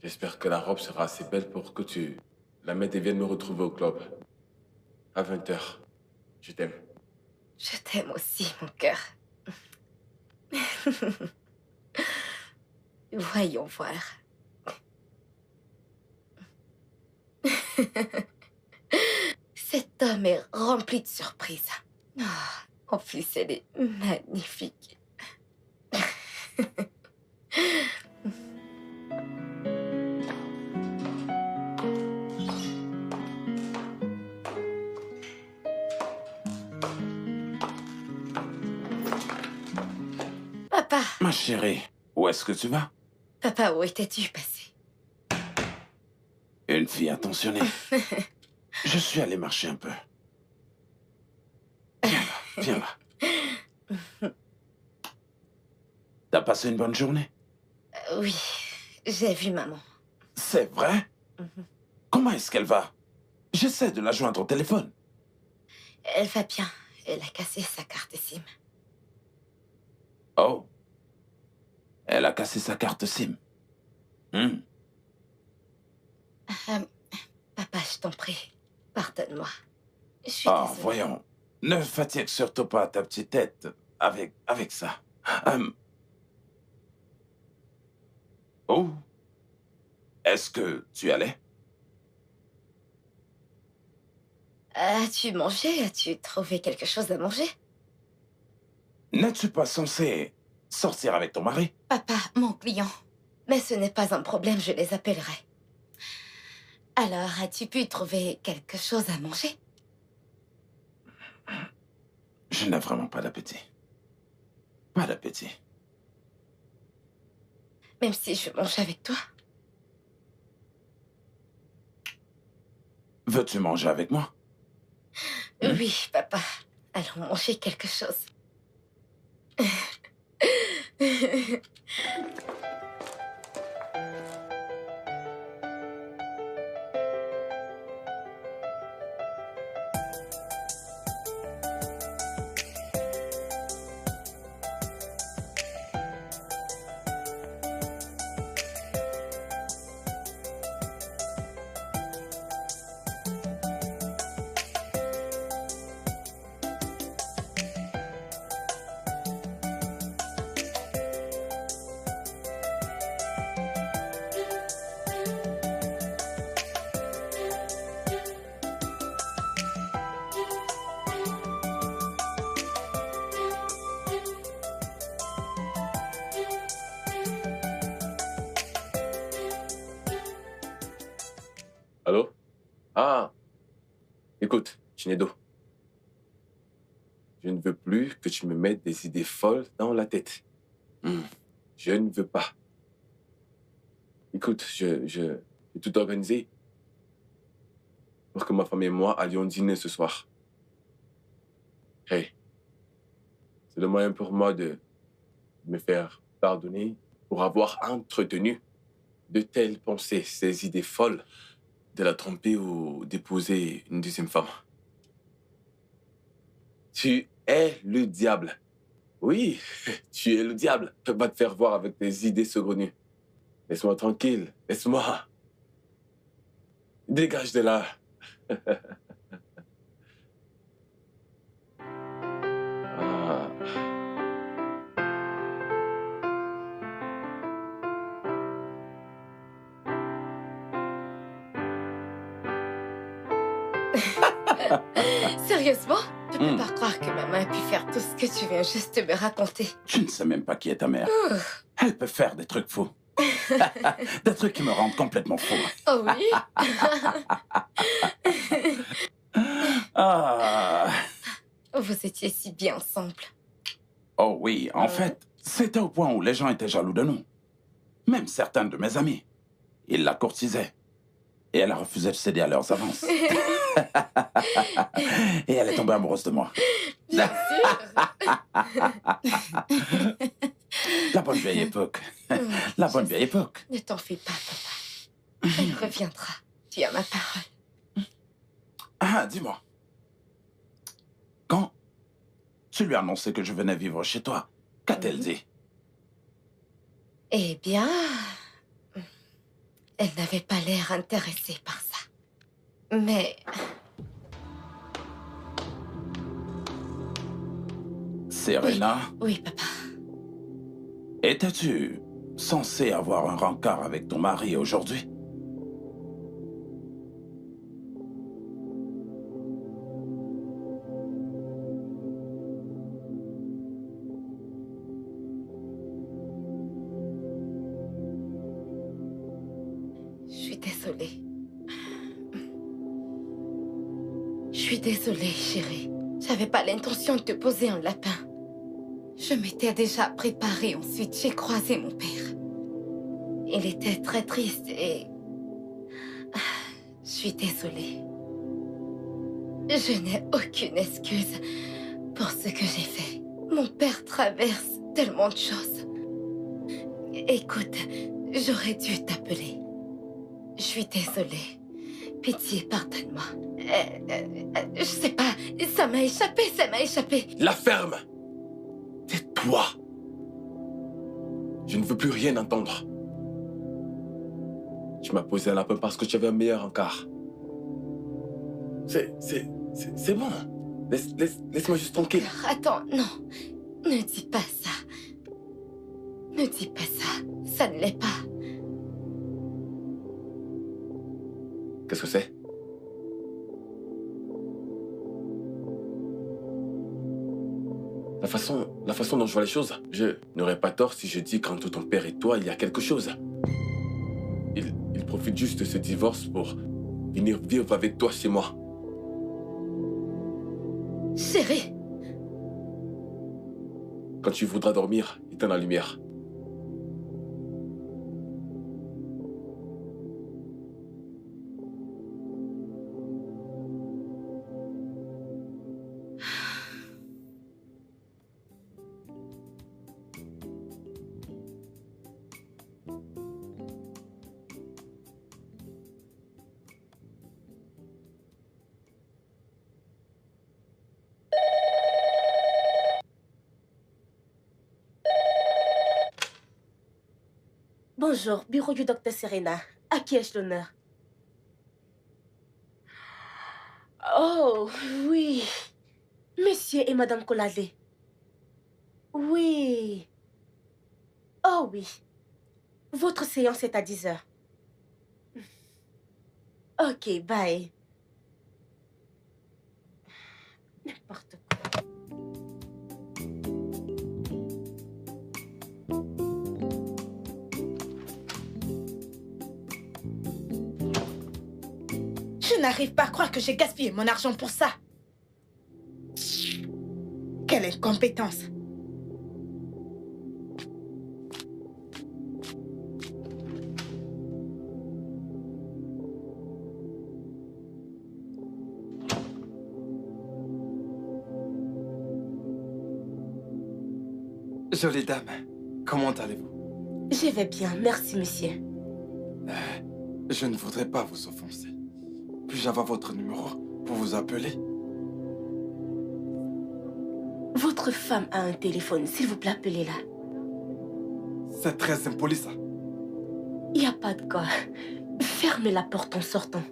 J'espère que la robe sera assez belle pour que tu la mettes et viennes me retrouver au club. À 20h. Je t'aime. Je t'aime aussi, mon cœur. Voyons voir. Cet homme est rempli de surprises. En plus, elle est magnifique. Papa, Ma chérie, où est-ce que tu vas? papa, où étais-tu passé? Une fille attentionnée. Je suis allé marcher un peu. Viens là, viens là. T'as passé une bonne journée? Oui, j'ai vu maman. C'est vrai? Comment est-ce qu'elle va? J'essaie de la joindre au téléphone. Elle va bien. Elle a cassé sa carte SIM. Oh. Elle a cassé sa carte SIM. Papa, je t'en prie, pardonne-moi. Je suis Ah, désolée. voyons. Ne fatigue surtout pas ta petite tête avec ça. Oh. Est-ce que tu allais? As-tu mangé? As-tu trouvé quelque chose à manger? N'es-tu pas censé sortir avec ton mari? Papa, mon client. Mais ce n'est pas un problème, je les appellerai. Alors, as-tu pu trouver quelque chose à manger? Je n'ai vraiment pas d'appétit. Pas d'appétit. Même si je mange avec toi? Veux-tu manger avec moi? Oui, papa. Allons manger quelque chose. Allô? Ah, écoute, Chinedo. Je ne veux plus que tu me mettes des idées folles dans la tête. Je ne veux pas. Écoute, j'ai tout organisé pour que ma femme et moi allions dîner ce soir. Hey, c'est le moyen pour moi de me faire pardonner pour avoir entretenu de telles pensées, ces idées folles de la tromper ou d'épouser une deuxième femme. Tu es le diable. Oui, tu es le diable. Va te faire voir avec tes idées saugrenues. Laisse-moi tranquille. Laisse-moi. Dégage de là. Ah. Sérieusement? Je peux pas croire que maman a pu faire tout ce que tu viens juste de me raconter. Tu ne sais même pas qui est ta mère. Elle peut faire des trucs fous. Des trucs qui me rendent complètement fou. Oh oui? Ah. Vous étiez si bien ensemble. Oh oui, en fait, c'était au point où les gens étaient jaloux de nous. Même certains de mes amis. Ils la courtisaient. Et elle a refusé de céder à leurs avances. Et elle est tombée amoureuse de moi. Bien sûr. La bonne vieille époque. La bonne vieille époque. Ne t'en fais pas, papa. Elle reviendra. Tu as ma parole. Ah, dis-moi. Quand tu lui as annoncé que je venais vivre chez toi, qu'a-t-elle dit? Eh bien, elle n'avait pas l'air intéressée par ça. Mais Serena, oui, papa. étais-tu censée avoir un rencard avec ton mari aujourd'hui? Je suis désolée. Je suis désolée, chérie. J'avais pas l'intention de te poser un lapin. Je m'étais déjà préparée. Ensuite, j'ai croisé mon père. Il était très triste et... Je suis désolée. Je n'ai aucune excuse pour ce que j'ai fait. Mon père traverse tellement de choses. Écoute, j'aurais dû t'appeler. Je suis désolée. Pitié, pardonne-moi. Je sais pas, ça m'a échappé. La ferme! Tais-toi! Je ne veux plus rien entendre. Tu m'as posé un lapin parce que tu avais un meilleur encart. C'est bon. Laisse-moi juste tranquille. Attends, non. Ne dis pas ça. Ne dis pas ça. Ça ne l'est pas. Qu'est-ce que c'est? La façon dont je vois les choses, je n'aurais pas tort si je dis qu'entre ton père et toi, il y a quelque chose. Il profite juste de ce divorce pour venir vivre avec toi chez moi. Chérie, Quand tu voudras dormir, éteins la lumière. Bonjour, bureau du docteur Serena. À qui ai-je l'honneur? Oh, oui. Monsieur et Madame Colade. Oui. Oh, oui. Votre séance est à 10 heures. Ok, bye. N'importe quoi. Je n'arrive pas à croire que j'ai gaspillé mon argent pour ça. Quelle incompétence. Jolie dame, comment allez-vous? Je vais bien, merci, monsieur. Je ne voudrais pas vous offenser. Puis-je avoir votre numéro pour vous appeler? Votre femme a un téléphone, s'il vous plaît, appelez-la. C'est très impoli, ça. Il n'y a pas de quoi. Fermez la porte en sortant.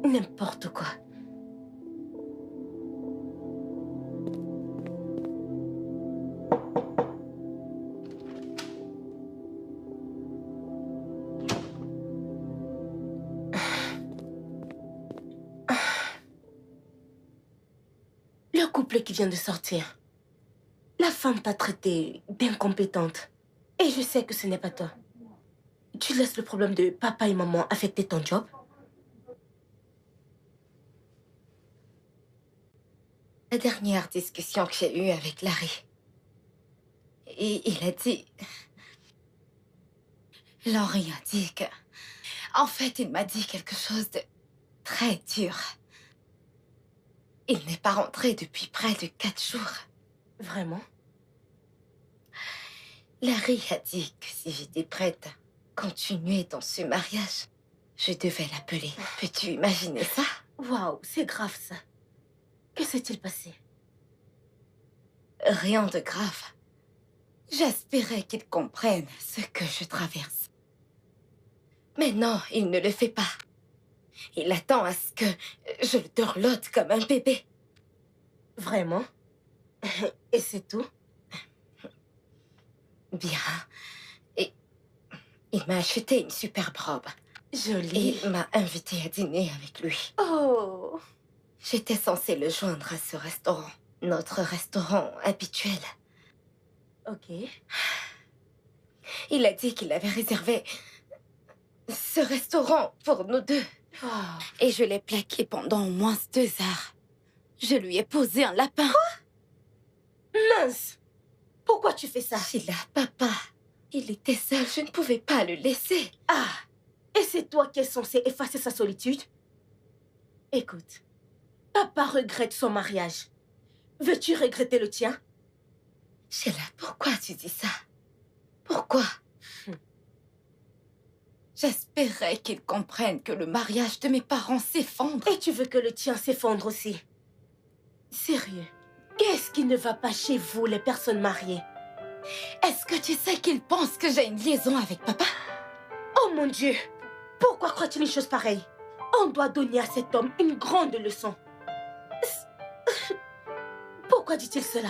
N'importe quoi. Le couple qui vient de sortir. La femme t'a traité d'incompétente. Et je sais que ce n'est pas toi. Tu laisses le problème de papa et maman affecter ton job? la dernière discussion que j'ai eue avec Larry, il a dit... Laurie a dit que... En fait, il m'a dit quelque chose de très dur. Il n'est pas rentré depuis près de 4 jours. Vraiment? Larry a dit que si j'étais prête à continuer dans ce mariage, je devais l'appeler. Peux-tu imaginer ça? Waouh, c'est grave ça. Que s'est-il passé? Rien de grave. J'espérais qu'il comprenne ce que je traverse. Mais non, il ne le fait pas. Il attend à ce que je le dorlote comme un bébé. Vraiment? Et c'est tout? Bien. Et il m'a acheté une superbe robe. Jolie. Et m'a invité à dîner avec lui. Oh! J'étais censée le joindre à ce restaurant. Notre restaurant habituel. Ok. Il a dit qu'il avait réservé ce restaurant pour nous deux. Oh. Et je l'ai plaqué pendant au moins 2 heures. Je lui ai posé un lapin. Mince! Pourquoi tu fais ça? Sheila, papa, il était seul, je ne pouvais pas le laisser. Ah! Et c'est toi qui es censé effacer sa solitude? Écoute, papa regrette son mariage. Veux-tu regretter le tien? Sheila, pourquoi tu dis ça? Pourquoi? J'espérais qu'il comprenne que le mariage de mes parents s'effondre. Et tu veux que le tien s'effondre aussi? Sérieux? Qu'est-ce qui ne va pas chez vous, les personnes mariées? Est-ce que tu sais qu'il pense que j'ai une liaison avec papa? Oh mon Dieu! Pourquoi crois-tu une chose pareille? On doit donner à cet homme une grande leçon. Pourquoi dit-il cela?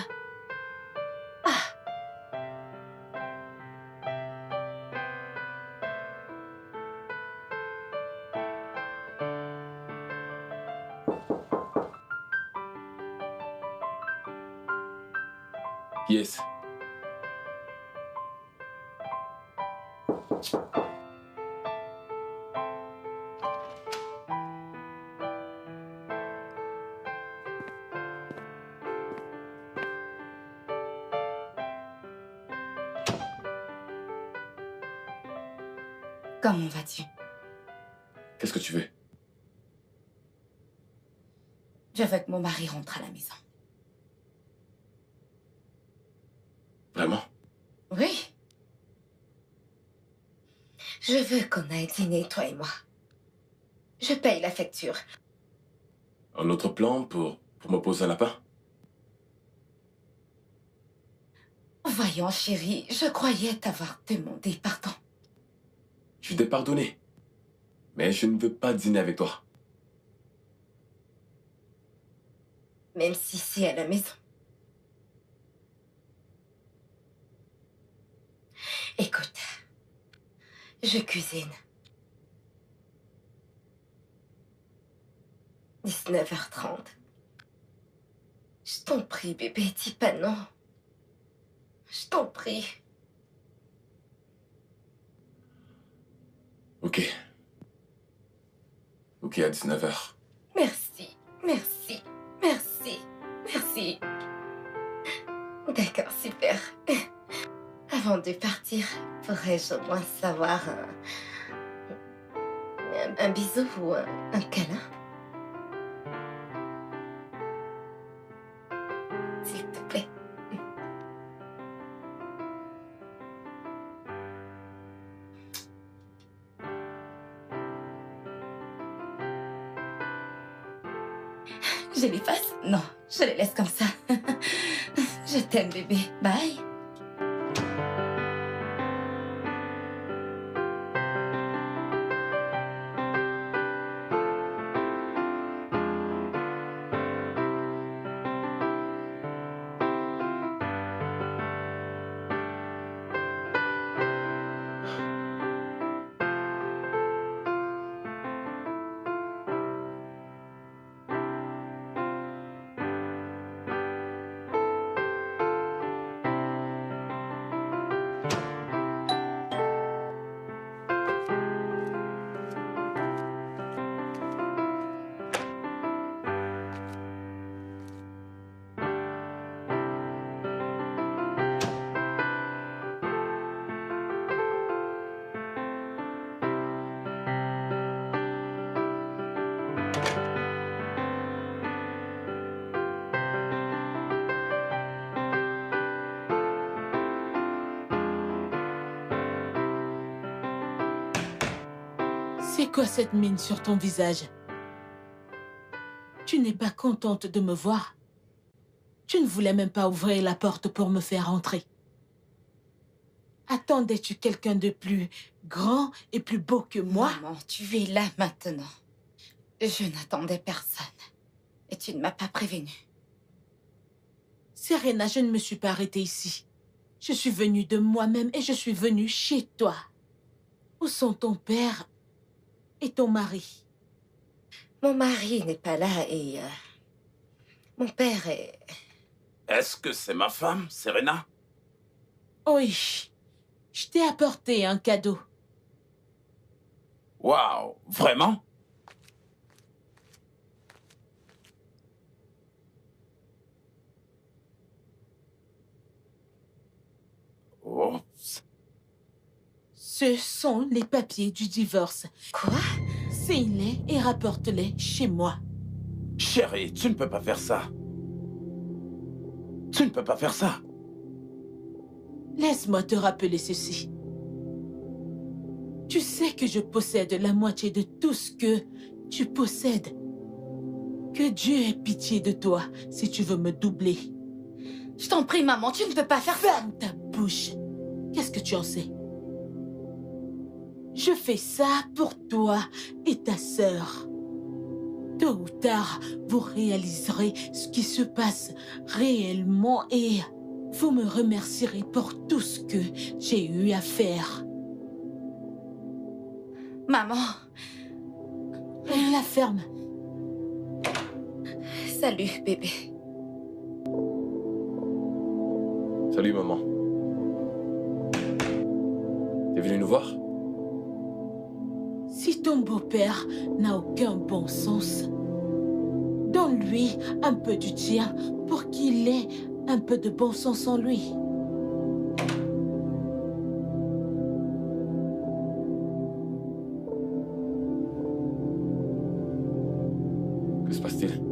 Ah! Yes. Comment vas-tu? Qu'est-ce que tu veux? Je veux que mon mari rentre à la maison. Vraiment? Oui. Je veux qu'on aille dîner, toi et moi. Je paye la facture. Un autre plan pour me poser un lapin? Voyons, chérie, je croyais t'avoir demandé pardon. Je t'ai pardonné. Mais je ne veux pas dîner avec toi. Même si c'est à la maison. Écoute, je cuisine. 19h30. Je t'en prie, bébé, dis pas non. Je t'en prie. Ok. Ok, à 19h. Merci, merci, merci, merci. D'accord, super. Avant de partir, pourrais-je au moins savoir un bisou ou un câlin? S'il te plaît. Je les fasse? Non, je les laisse comme ça. Je t'aime, bébé. Bye. C'est quoi cette mine sur ton visage? Tu n'es pas contente de me voir? Tu ne voulais même pas ouvrir la porte pour me faire entrer. Attendais-tu quelqu'un de plus grand et plus beau que moi? Maman, tu es là maintenant. Je n'attendais personne. Et tu ne m'as pas prévenue. Serena, je ne me suis pas arrêtée ici. Je suis venue de moi-même et je suis venue chez toi. Où sont ton père et ton mari? Mon mari n'est pas là et... mon père est... Est-ce que c'est ma femme, Serena? Oui, je t'ai apporté un cadeau. Waouh, vraiment? Oups. Ce sont les papiers du divorce. Quoi? Signe-les et rapporte-les chez moi. Chérie, tu ne peux pas faire ça. Tu ne peux pas faire ça. Laisse-moi te rappeler ceci. Tu sais que je possède la moitié de tout ce que tu possèdes. Que Dieu ait pitié de toi si tu veux me doubler. Je t'en prie, maman, tu ne peux pas faire ça. Ferme ta bouche. Qu'est-ce que tu en sais? Je fais ça pour toi et ta sœur. Tôt ou tard, vous réaliserez ce qui se passe réellement et vous me remercierez pour tout ce que j'ai eu à faire. Maman. La ferme. Salut, bébé. Salut, maman. T'es venu nous voir? Si ton beau-père n'a aucun bon sens, donne-lui un peu du tien pour qu'il ait un peu de bon sens en lui. Que se passe-t-il?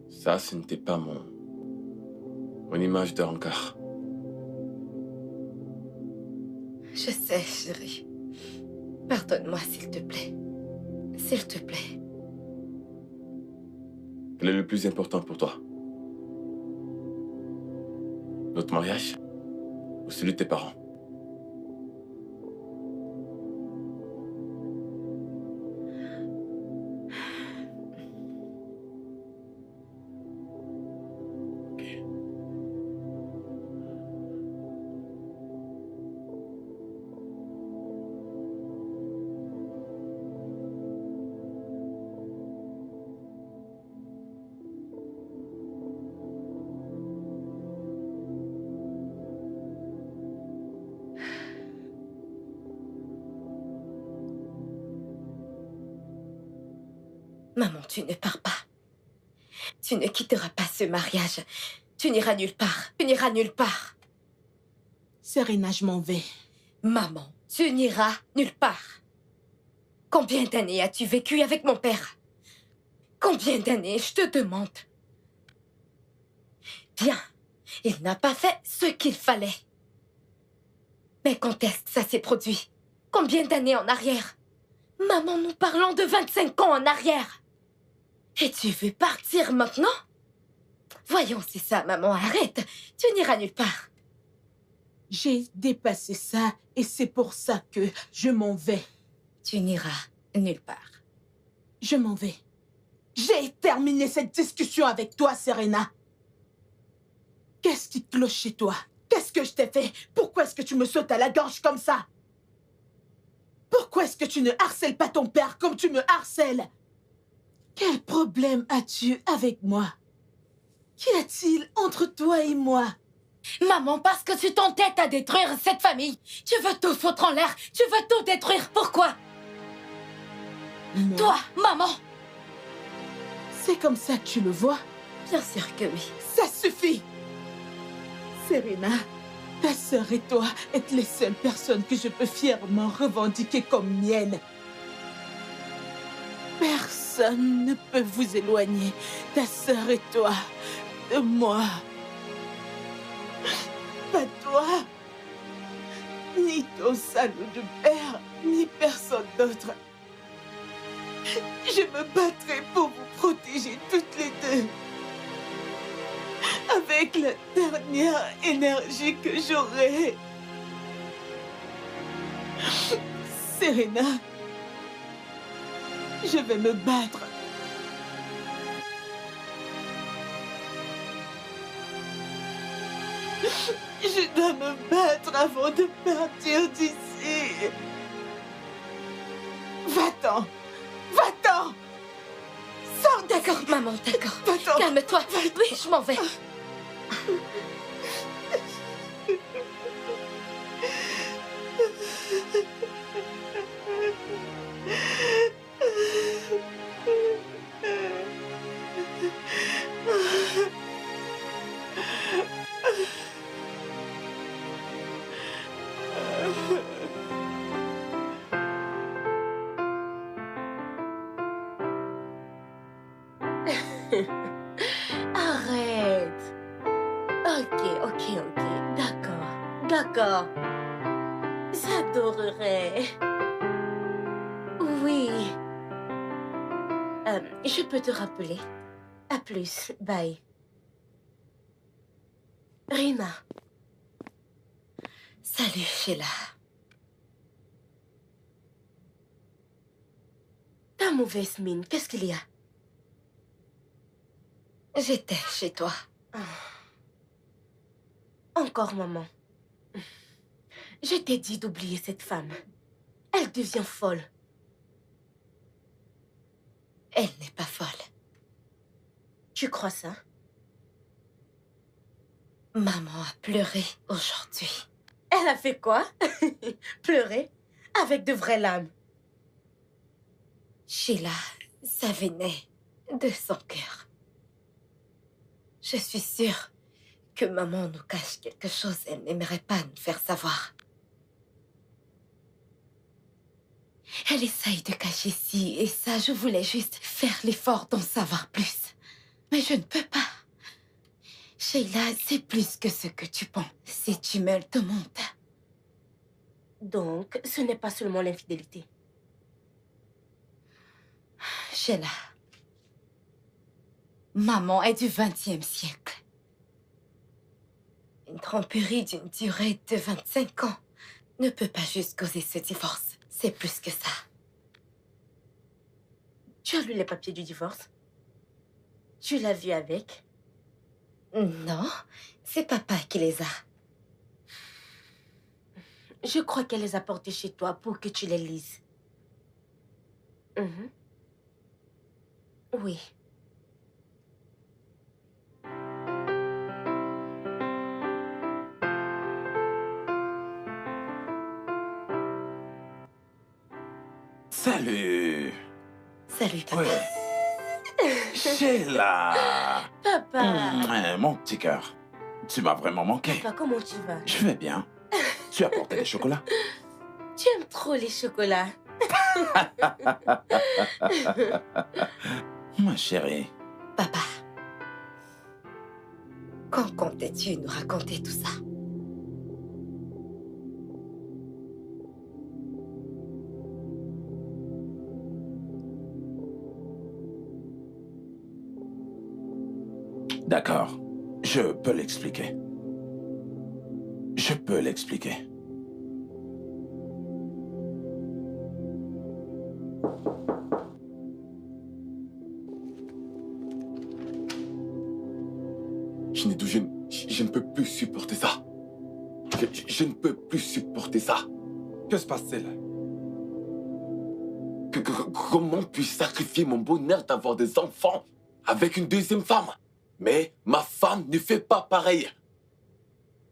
Ça, ce n'était pas mon image de Ankar. Je sais, chérie. Pardonne-moi, s'il te plaît. S'il te plaît. Quel est le plus important pour toi? Notre mariage ou celui de tes parents? Maman, tu ne pars pas. Tu ne quitteras pas ce mariage. Tu n'iras nulle part. Tu n'iras nulle part. Serena, je m'en vais. Maman, tu n'iras nulle part. Combien d'années as-tu vécu avec mon père? Combien d'années, je te demande? Bien, il n'a pas fait ce qu'il fallait. Mais quand est-ce que ça s'est produit? Combien d'années en arrière? Maman, nous parlons de 25 ans en arrière. Et tu veux partir maintenant? Voyons, c'est ça, maman, arrête. Tu n'iras nulle part. J'ai dépassé ça et c'est pour ça que je m'en vais. Tu n'iras nulle part. Je m'en vais. J'ai terminé cette discussion avec toi, Serena. Qu'est-ce qui cloche chez toi? Qu'est-ce que je t'ai fait? Pourquoi est-ce que tu me sautes à la gorge comme ça? Pourquoi est-ce que tu ne harcèles pas ton père comme tu me harcèles? Quel problème as-tu avec moi? Qu'y a-t-il entre toi et moi? Maman, parce que tu t'entêtes à détruire cette famille. Tu veux tout foutre en l'air. Tu veux tout détruire. Pourquoi? Moi? Toi, maman. C'est comme ça que tu le vois? Bien sûr que oui. Ça suffit! Serena, ta sœur et toi êtes les seules personnes que je peux fièrement revendiquer comme miennes. Personne ne peut vous éloigner, ta sœur et toi, de moi. Pas toi, ni ton salaud de père, ni personne d'autre. Je me battrai pour vous protéger toutes les deux. Avec la dernière énergie que j'aurai. Serena, je vais me battre. Je dois me battre avant de partir d'ici. Va-t'en! Va-t'en! D'accord, maman, d'accord. Va-t'en. Calme-toi. Oui, je m'en vais. Arrête. Ok. D'accord. J'adorerais. Oui. Je peux te rappeler. À plus. Bye. Rina. Salut, Sheila. Ta mauvaise mine, qu'est-ce qu'il y a? J'étais chez toi. Encore, maman. Je t'ai dit d'oublier cette femme. Elle devient folle. Elle n'est pas folle. Tu crois ça? Maman a pleuré aujourd'hui. Elle a fait quoi? Pleurer? Avec de vraies larmes. Sheila, ça venait de son cœur. Je suis sûre que maman nous cache quelque chose. Elle n'aimerait pas nous faire savoir. Elle essaye de cacher ci et ça. Je voulais juste faire l'effort d'en savoir plus. Mais je ne peux pas. Sheila, c'est plus que ce que tu penses. Si tu me le demandes. Donc, ce n'est pas seulement l'infidélité. Sheila, maman est du XXe siècle. Une tromperie d'une durée de 25 ans ne peut pas juste causer ce divorce. C'est plus que ça. Tu as lu les papiers du divorce? Tu l'as vu avec? Non, c'est papa qui les a. Je crois qu'elle les a portés chez toi pour que tu les lises. Mhm. Oui. Salut. Salut, papa. Ouais. Sheila. Papa. Mon petit cœur. Tu m'as vraiment manqué. Papa, comment tu vas? Je vais bien. Tu as porté les chocolats? Tu aimes trop les chocolats. Ma chérie. Papa, quand comptais-tu nous raconter tout ça? D'accord. Je peux l'expliquer. Je peux l'expliquer. Je ne peux plus supporter ça. Je ne peux plus supporter ça. Que se passe-t-il? Comment puis-je sacrifier mon bonheur d'avoir des enfants avec une deuxième femme? Mais ma femme ne fait pas pareil.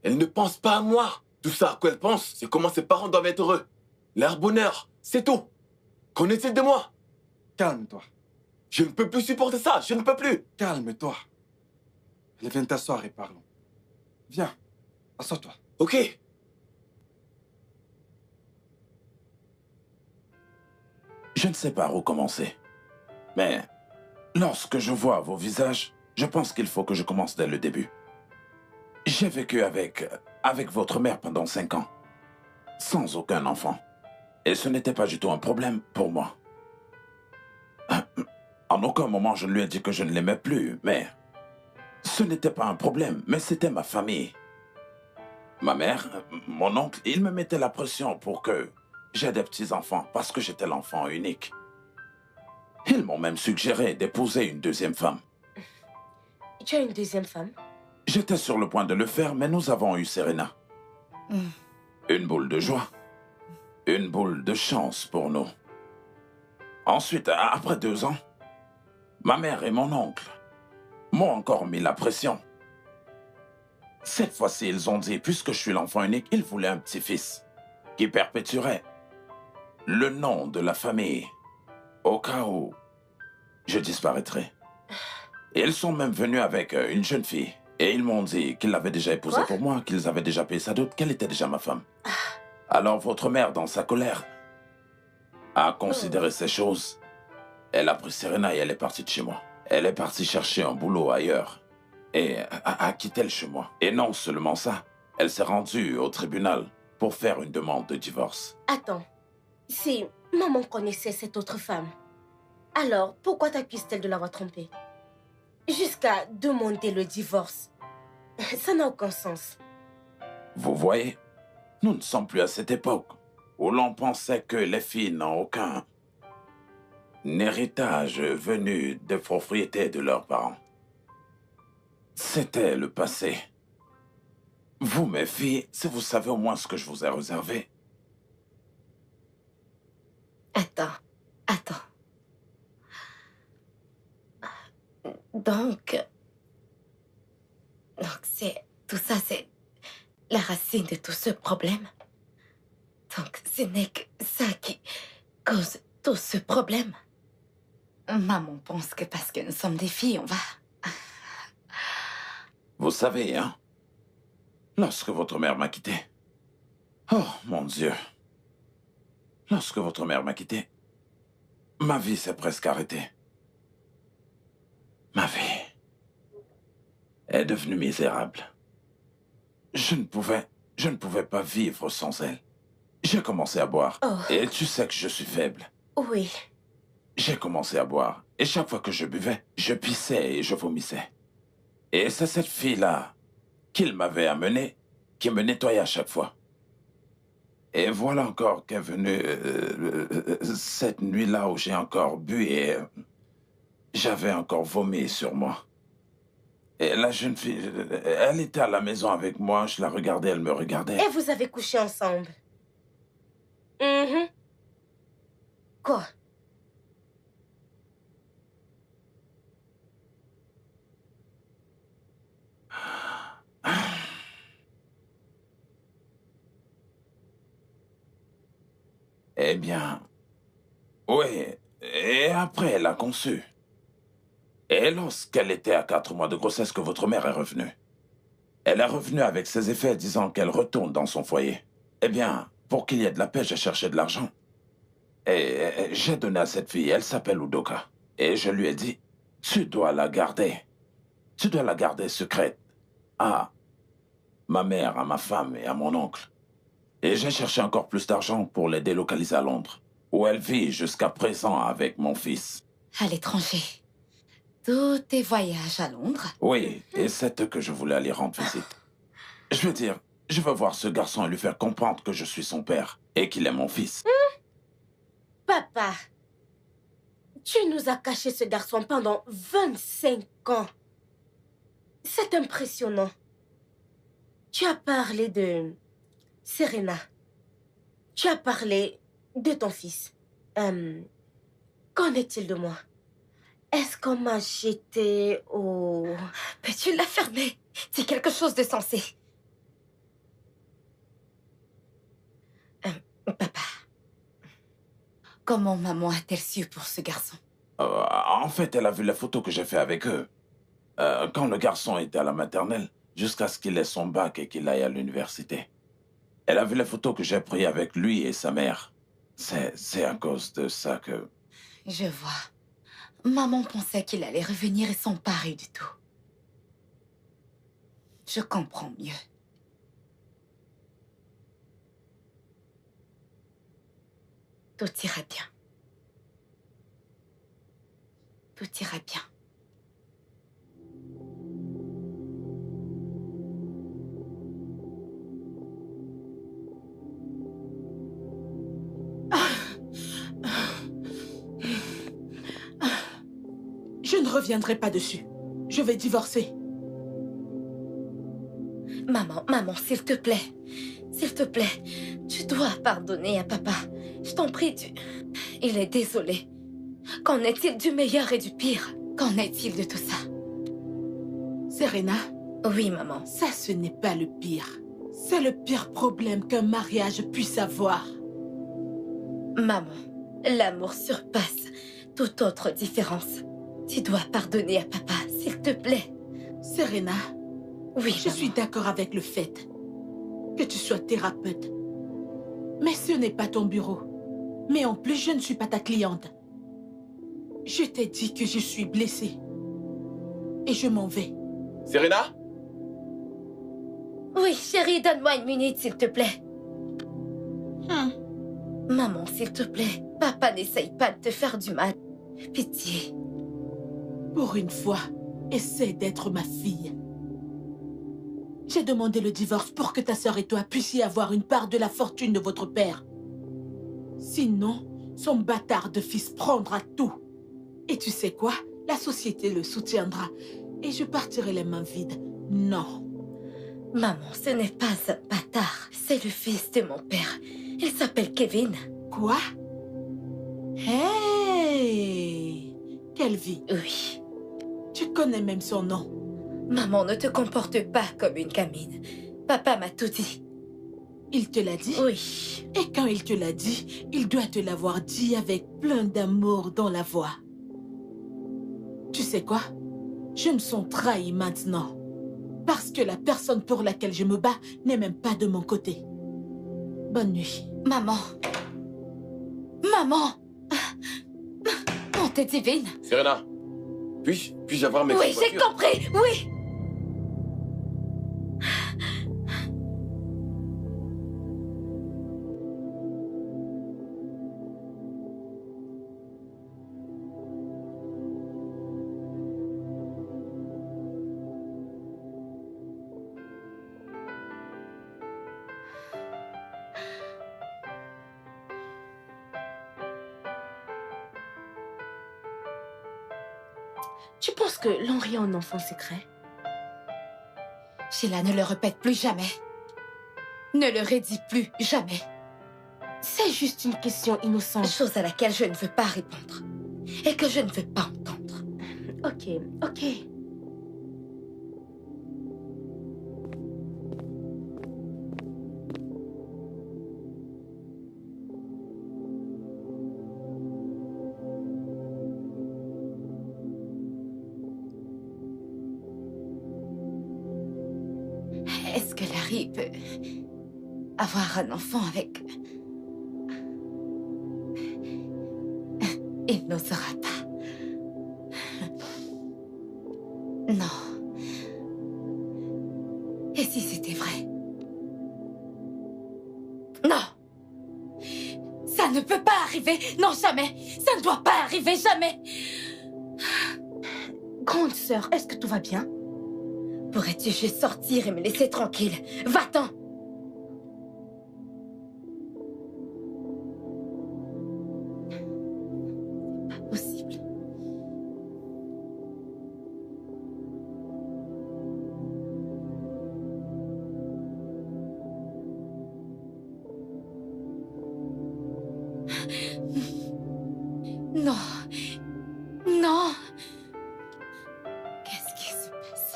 Elle ne pense pas à moi. Tout ça à quoi elle pense, c'est comment ses parents doivent être heureux. Leur bonheur, c'est tout. Qu'en est-il de moi? Calme-toi. Je ne peux plus supporter ça, je ne peux plus. Calme-toi. Allez, viens t'asseoir et parlons. Viens, assois-toi. Ok. Je ne sais par où commencer. Mais lorsque je vois vos visages, je pense qu'il faut que je commence dès le début. J'ai vécu avec votre mère pendant 5 ans, sans aucun enfant. Et ce n'était pas du tout un problème pour moi. En aucun moment, je ne lui ai dit que je ne l'aimais plus, mais ce n'était pas un problème, mais c'était ma famille. Ma mère, mon oncle, ils me mettaient la pression pour que j'ai des petits-enfants parce que j'étais l'enfant unique. Ils m'ont même suggéré d'épouser une deuxième femme. Tu as une deuxième femme? J'étais sur le point de le faire, mais nous avons eu Serena. Une boule de joie. Une boule de chance pour nous. Ensuite, après 2 ans, Ma mère et mon oncle m'ont encore mis la pression. Cette fois-ci, ils ont dit, puisque je suis l'enfant unique, ils voulaient un petit-fils qui perpétuerait le nom de la famille au cas où je disparaîtrais. Et ils sont même venus avec une jeune fille. Et ils m'ont dit qu'ils l'avaient déjà épousée Quoi? pour moi, qu'ils avaient déjà payé sa dot, qu'elle était déjà ma femme. Alors votre mère, dans sa colère, a considéré ces choses. Elle a pris Serena et elle est partie de chez moi. Elle est partie chercher un boulot ailleurs et a quitté le chez moi. Et non seulement ça, elle s'est rendue au tribunal pour faire une demande de divorce. Attends, si maman connaissait cette autre femme, alors pourquoi t'accuse-t-elle de l'avoir trompée? Jusqu'à demander le divorce. Ça n'a aucun sens. Vous voyez, nous ne sommes plus à cette époque où l'on pensait que les filles n'ont aucun héritage venu des propriétés de leurs parents. C'était le passé. Vous, mes filles, si vous savez au moins ce que je vous ai réservé. Attends. Donc tout ça, c'est la racine de tout ce problème. Donc, ce n'est que ça qui cause tout ce problème. Maman pense que parce que nous sommes des filles, on va... Vous savez, hein, lorsque votre mère m'a quitté... Oh, mon Dieu. Lorsque votre mère m'a quitté, ma vie s'est presque arrêtée. Ma vie est devenue misérable. Je ne pouvais pas vivre sans elle. J'ai commencé à boire. Oh. Et tu sais que je suis faible. Oui. J'ai commencé à boire. Et chaque fois que je buvais, je pissais et je vomissais. Et c'est cette fille-là qu'il m'avait amenée qui me nettoyait à chaque fois. Et voilà encore qu'est venue cette nuit-là où j'ai encore bu et j'avais encore vomi sur moi. Et la jeune fille, elle était à la maison avec moi, je la regardais, elle me regardait. Et vous avez couché ensemble? Mhm. Quoi? Eh bien, oui, et après elle a conçu. Et lorsqu'elle était à 4 mois de grossesse que votre mère est revenue. Elle est revenue avec ses effets disant qu'elle retourne dans son foyer. Eh bien, pour qu'il y ait de la paix, j'ai cherché de l'argent. Et j'ai donné à cette fille, elle s'appelle Udoka. Et je lui ai dit, tu dois la garder. Tu dois la garder secrète à ma mère, à ma femme et à mon oncle. Et j'ai cherché encore plus d'argent pour les délocaliser à Londres, où elle vit jusqu'à présent avec mon fils. À l'étranger. Tous tes voyages à Londres? Oui, et c'est eux que je voulais aller rendre visite. Je veux dire, je veux voir ce garçon et lui faire comprendre que je suis son père et qu'il est mon fils. Papa, tu nous as caché ce garçon pendant 25 ans. C'est impressionnant. Tu as parlé de Serena. Tu as parlé de ton fils. Qu'en est-il de moi? Est-ce qu'on m'a jeté au... Mais tu l'as fermé. C'est quelque chose de sensé. Papa, comment maman a-t-elle su pour ce garçon? En fait, elle a vu les photos que j'ai fait avec eux. Quand le garçon était à la maternelle, jusqu'à ce qu'il ait son bac et qu'il aille à l'université. Elle a vu les photos que j'ai prises avec lui et sa mère. C'est à cause de ça que... Je vois. Maman pensait qu'il allait revenir et s'emparer du tout. Je comprends mieux. Tout ira bien. Tout ira bien. Je ne reviendrai pas dessus. Je vais divorcer. Maman, s'il te plaît. S'il te plaît, tu dois pardonner à papa. Je t'en prie, Il est désolé. Qu'en est-il du meilleur et du pire? Qu'en est-il de tout ça? Serena, Oui, maman. ça ce n'est pas le pire. C'est le pire problème qu'un mariage puisse avoir. Maman, l'amour surpasse toute autre différence. Tu dois pardonner à papa, s'il te plaît. Serena, Oui, je suis d'accord avec le fait que tu sois thérapeute. Mais ce n'est pas ton bureau. Mais en plus, je ne suis pas ta cliente. Je t'ai dit que je suis blessée. Et je m'en vais. Serena? Oui, chérie, donne-moi une minute, s'il te plaît. Maman, s'il te plaît, papa n'essaye pas de te faire du mal. Pitié. Pour une fois, essaie d'être ma fille. J'ai demandé le divorce pour que ta sœur et toi puissiez avoir une part de la fortune de votre père. Sinon, son bâtard de fils prendra tout. Et tu sais quoi? La société le soutiendra. Et je partirai les mains vides. Non. Maman, ce n'est pas un bâtard. C'est le fils de mon père. Il s'appelle Kevin. Quoi? Hey! Quelle vie! Oui. Tu connais même son nom. Maman, ne te comporte pas comme une gamine. Papa m'a tout dit. Il te l'a dit? Oui. Et quand il te l'a dit, il doit te l'avoir dit avec plein d'amour dans la voix. Tu sais quoi? Je me sens trahi maintenant. Parce que la personne pour laquelle je me bats n'est même pas de mon côté. Bonne nuit. Maman. Maman. Bonté divine. Serena, puis-je avoir mes Oui, petites j'ai voitures? compris. Oui. Tu penses que Henri a un enfant secret? Sheila, ne le répète plus jamais. Ne le redis plus jamais. C'est juste une question innocente. Chose à laquelle je ne veux pas répondre. Et que je ne veux pas entendre. Ok, ok. Est-ce que Larry peut avoir un enfant avec... Il n'osera pas. Non. Et si c'était vrai? Non. Ça ne peut pas arriver. Non, jamais. Ça ne doit pas arriver, jamais. Grande sœur, est-ce que tout va bien? Pourrais-tu juste sortir et me laisser tranquille? Va-t'en! C'est pas possible. Non. Non. Qu'est-ce qui se passe?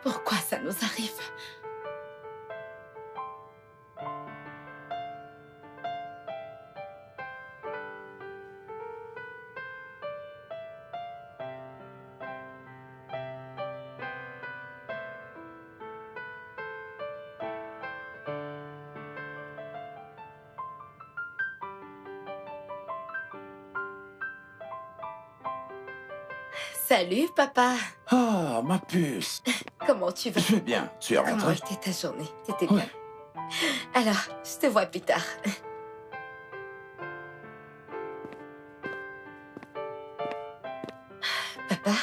Pourquoi ça nous arrive? Salut, papa. Ah, ma puce. Comment tu vas? Je vais bien. Tu es Comment rentré? était ta journée? T'étais Ouais. bien? Alors, je te vois plus tard. Papa?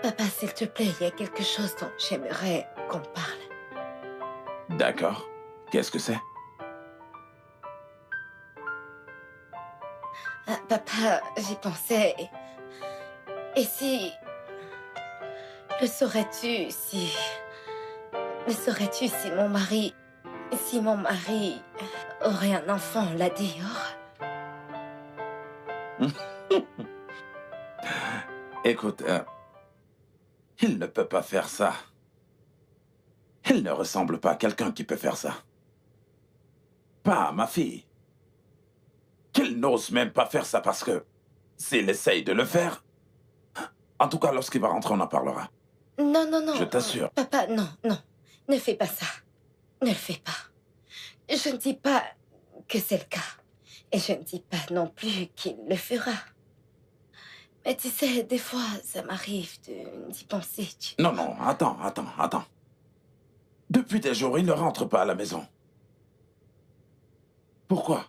Papa, s'il te plaît, il y a quelque chose dont j'aimerais qu'on parle. D'accord. Qu'est-ce que c'est? Papa, j'y pensais. Et si... Le saurais-tu si... Le saurais-tu si mon mari... Si mon mari... aurait un enfant, on l'a dit, Écoute, il ne peut pas faire ça. Il ne ressemble pas à quelqu'un qui peut faire ça. Pas à ma fille. Qu'il n'ose même pas faire ça parce que s'il essaye de le faire... En tout cas, lorsqu'il va rentrer, on en parlera. Non, non, non. Je t'assure. Papa, non, non. Ne fais pas ça. Ne le fais pas. Je ne dis pas que c'est le cas. Et je ne dis pas non plus qu'il le fera. Mais tu sais, des fois, ça m'arrive d'y penser. Non, non, attends. Depuis des jours, il ne rentre pas à la maison. Pourquoi?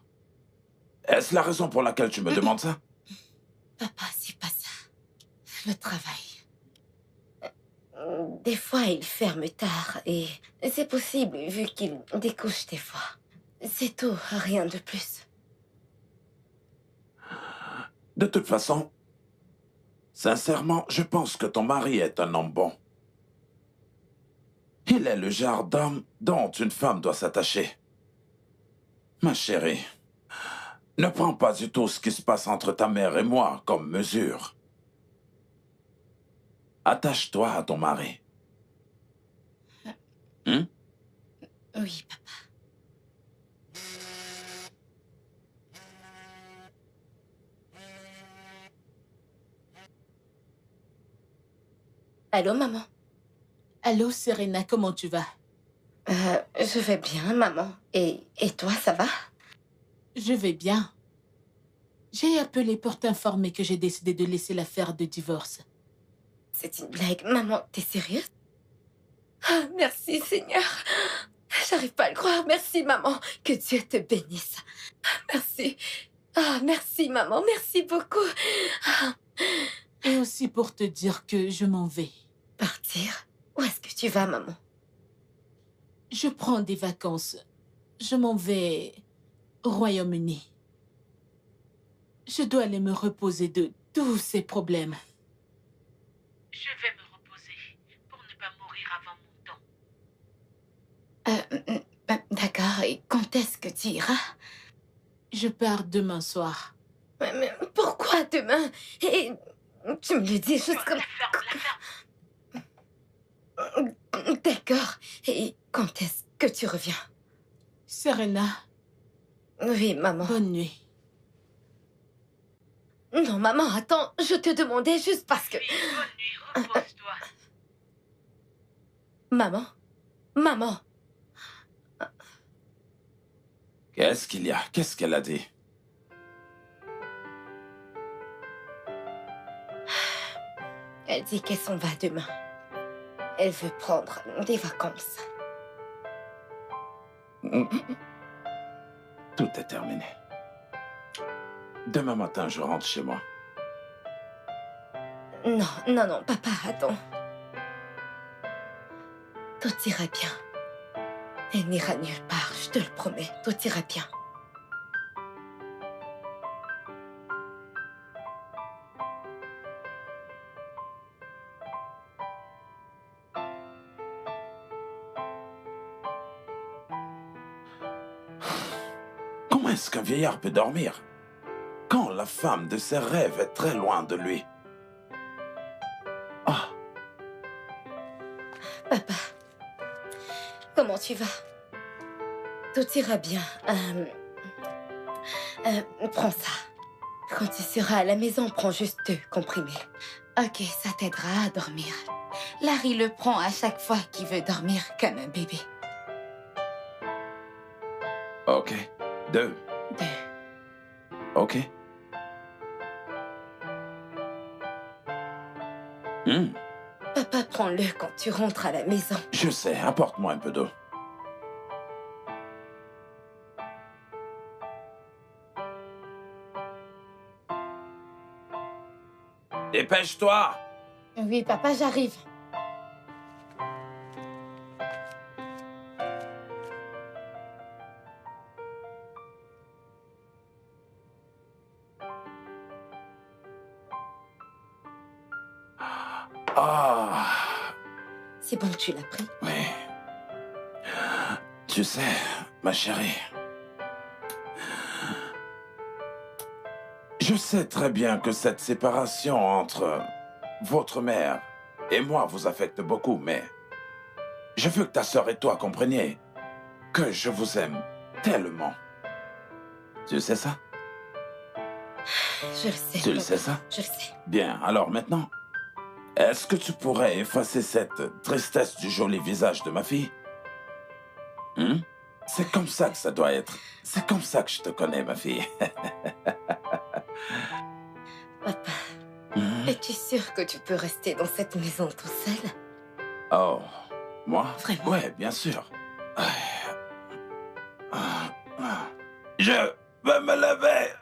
Est-ce la raison pour laquelle tu me demandes ça? Papa, c'est pas ça. Le travail. Des fois, il ferme tard et c'est possible vu qu'il découche des fois. C'est tout, rien de plus. De toute façon, sincèrement, je pense que ton mari est un homme bon. Il est le genre d'homme dont une femme doit s'attacher. Ma chérie, ne prends pas du tout ce qui se passe entre ta mère et moi comme mesure. Attache-toi à ton mari. Oui, papa. Allô, maman? Allô, Serena, comment tu vas? Je vais bien, maman. Et toi, ça va? Je vais bien. J'ai appelé pour t'informer que j'ai décidé de laisser l'affaire de divorce. C'est une blague. Maman, t'es sérieuse? Ah, merci, Seigneur. J'arrive pas à le croire. Merci, maman. Que Dieu te bénisse. Merci. Ah, merci, maman. Merci beaucoup. Ah. Et aussi pour te dire que je m'en vais. Partir? Où est-ce que tu vas, maman? Je prends des vacances. Je m'en vais au Royaume-Uni. Je dois aller me reposer de tous ces problèmes. Je vais me reposer pour ne pas mourir avant mon temps. D'accord. Et quand est-ce que tu iras? Je pars demain soir. Mais pourquoi demain? Et tu me le dis juste comme... D'accord. Et quand est-ce que tu reviens? Serena. Oui, maman. Bonne nuit. Non, maman, attends. Je te demandais juste parce que... Oui, bonne nuit, repose-toi. Maman? Maman? Qu'est-ce qu'il y a? Qu'est-ce qu'elle a dit? Elle dit qu'elle s'en va demain. Elle veut prendre des vacances. Tout est terminé. Demain matin, je rentre chez moi. Non, non, non, papa, attends. Tout ira bien. Elle n'ira nulle part, je te le promets. Tout ira bien. Comment est-ce qu'un vieillard peut dormir quand la femme de ses rêves est très loin de lui? Ah, Papa, comment tu vas? Tout ira bien. Prends ça. Quand tu seras à la maison, prends juste 2 comprimés. Ok, ça t'aidera à dormir. Larry le prend à chaque fois qu'il veut dormir comme un bébé. ok. 2. 2. Ok. Papa, prends-le quand tu rentres à la maison. Je sais, apporte-moi un peu d'eau. Dépêche-toi! Oui, papa, j'arrive. Ah, C'est bon, tu l'as pris. oui. Tu sais, ma chérie, Je sais très bien que cette séparation entre votre mère et moi vous affecte beaucoup, mais je veux que ta sœur et toi compreniez que je vous aime tellement. Tu sais ça? Je le sais. Tu le papa. sais ça? Je le sais. Bien, alors maintenant, est-ce que tu pourrais effacer cette tristesse du joli visage de ma fille? C'est comme ça que ça doit être. C'est comme ça que je te connais, ma fille. Papa, es-tu sûr que tu peux rester dans cette maison tout seul? Oh, moi? Vraiment? Ouais, bien sûr. Je vais me lever.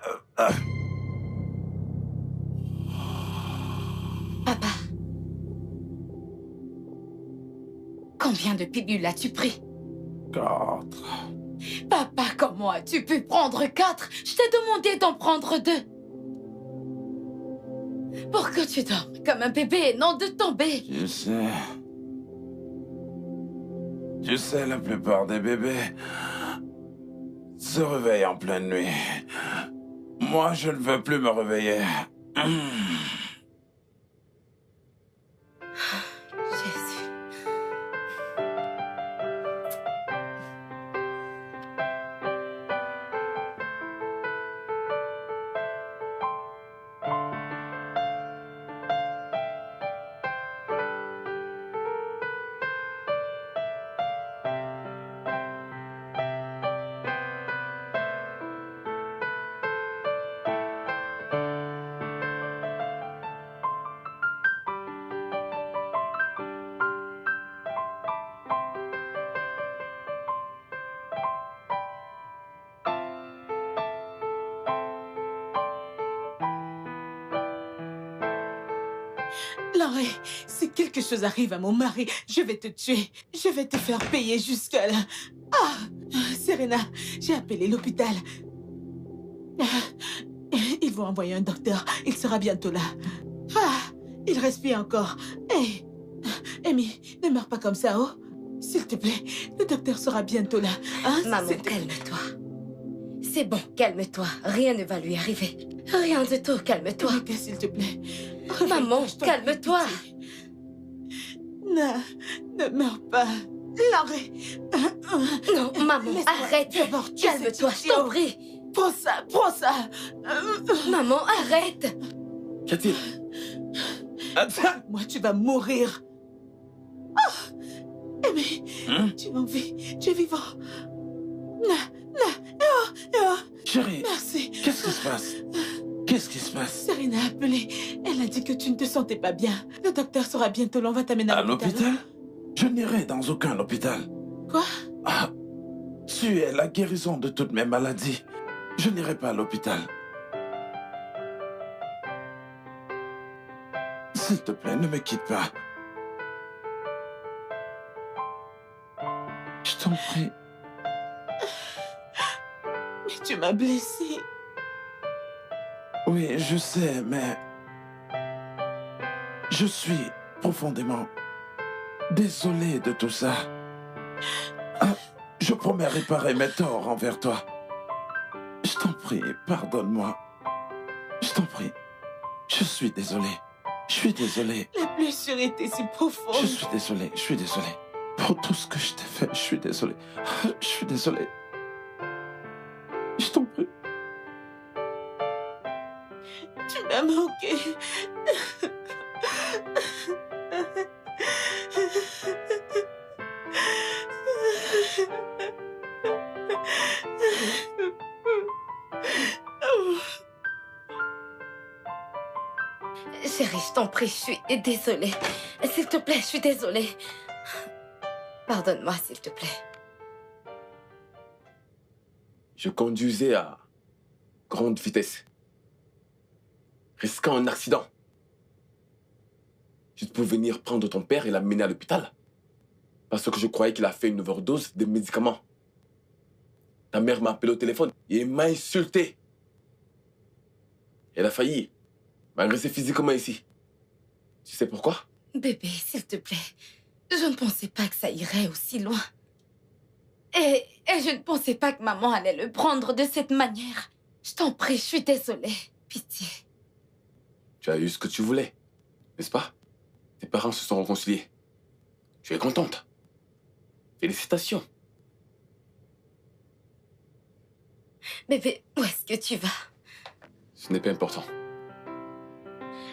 Papa. Combien de pilules as-tu pris? 4. Papa, comment as-tu pu prendre 4? Je t'ai demandé d'en prendre 2. Pour que tu dormes comme un bébé et non de tomber. Tu sais, la plupart des bébés se réveillent en pleine nuit. Moi, je ne veux plus me réveiller. Jésus. Laurie, si quelque chose arrive à mon mari, je vais te tuer. Je vais te faire payer jusqu'à là. Serena, j'ai appelé l'hôpital. Ils vont envoyer un docteur. Il sera bientôt là. Il respire encore. Hey, Amy, ne meurs pas comme ça, oh. S'il te plaît, le docteur sera bientôt là. Maman, calme-toi. C'est bon, calme-toi. Rien ne va lui arriver. Rien du tout, calme-toi. Rebecca, s'il te plaît. Maman, Je t'en calme-toi. prie. Ne meurs pas. Laurie. Non, maman, Laisse-moi arrête. d'abord tuer Calme-toi, cet je t'en idiot. prie. Prends ça. Maman, arrête. Qu'y a-t-il? Moi, tu vas mourir. Amy, tu es en vie. Tu es vivant. Chérie, Merci. qu'est-ce qui se passe? Qu'est-ce qui se passe? Serena a appelé. Elle a dit que tu ne te sentais pas bien. Le docteur sera bientôt là. On va t'amener À à l'hôpital. l'hôpital? Je n'irai dans aucun hôpital. Quoi? Tu es la guérison de toutes mes maladies. Je n'irai pas à l'hôpital. S'il te plaît, ne me quitte pas. Je t'en prie. Mais tu m'as blessé. Oui, je sais, mais... Je suis profondément désolé de tout ça. Je promets réparer mes torts envers toi. Je t'en prie, pardonne-moi. Je t'en prie. Je suis désolé. Je suis désolé. La blessure était si profonde. Je suis désolé. Je suis désolé. Pour tout ce que je t'ai fait, je suis désolé. Je suis désolé. Je t'en prie. Tu m'as manqué. Chérie, je t'en prie, je suis désolée. S'il te plaît, je suis désolée. Pardonne-moi, s'il te plaît. Je conduisais à grande vitesse, risquant un accident. Juste pour venir prendre ton père et l'amener à l'hôpital. Parce que je croyais qu'il a fait une overdose de médicaments. Ta mère m'a appelé au téléphone et m'a insulté. Elle a failli m'agresser physiquement ici. Tu sais pourquoi? Bébé, s'il te plaît. Je ne pensais pas que ça irait aussi loin. Et je ne pensais pas que maman allait le prendre de cette manière. Je t'en prie, je suis désolée. Pitié. Tu as eu ce que tu voulais, n'est-ce pas? Tes parents se sont réconciliés. Tu es contente. Félicitations. Bébé, où est-ce que tu vas? Ce n'est pas important.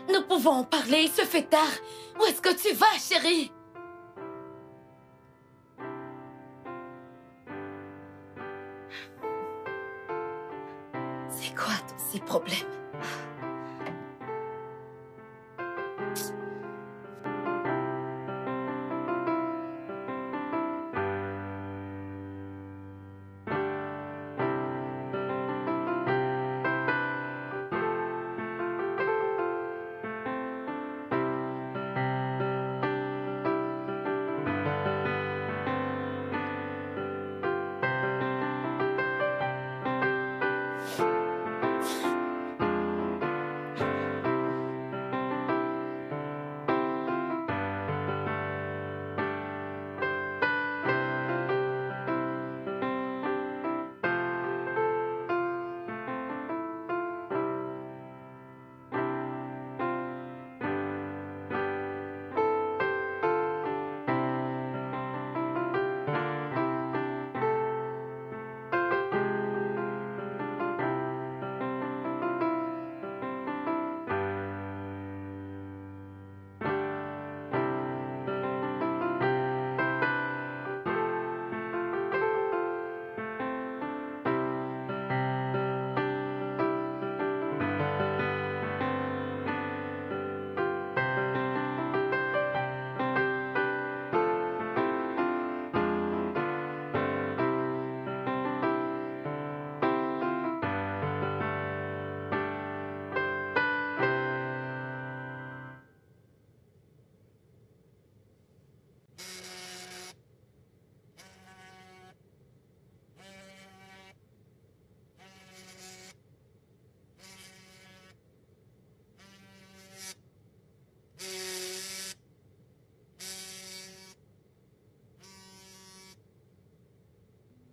Nous pouvons en parler, il se fait tard. Où est-ce que tu vas, chérie? C'est quoi tous ces problèmes?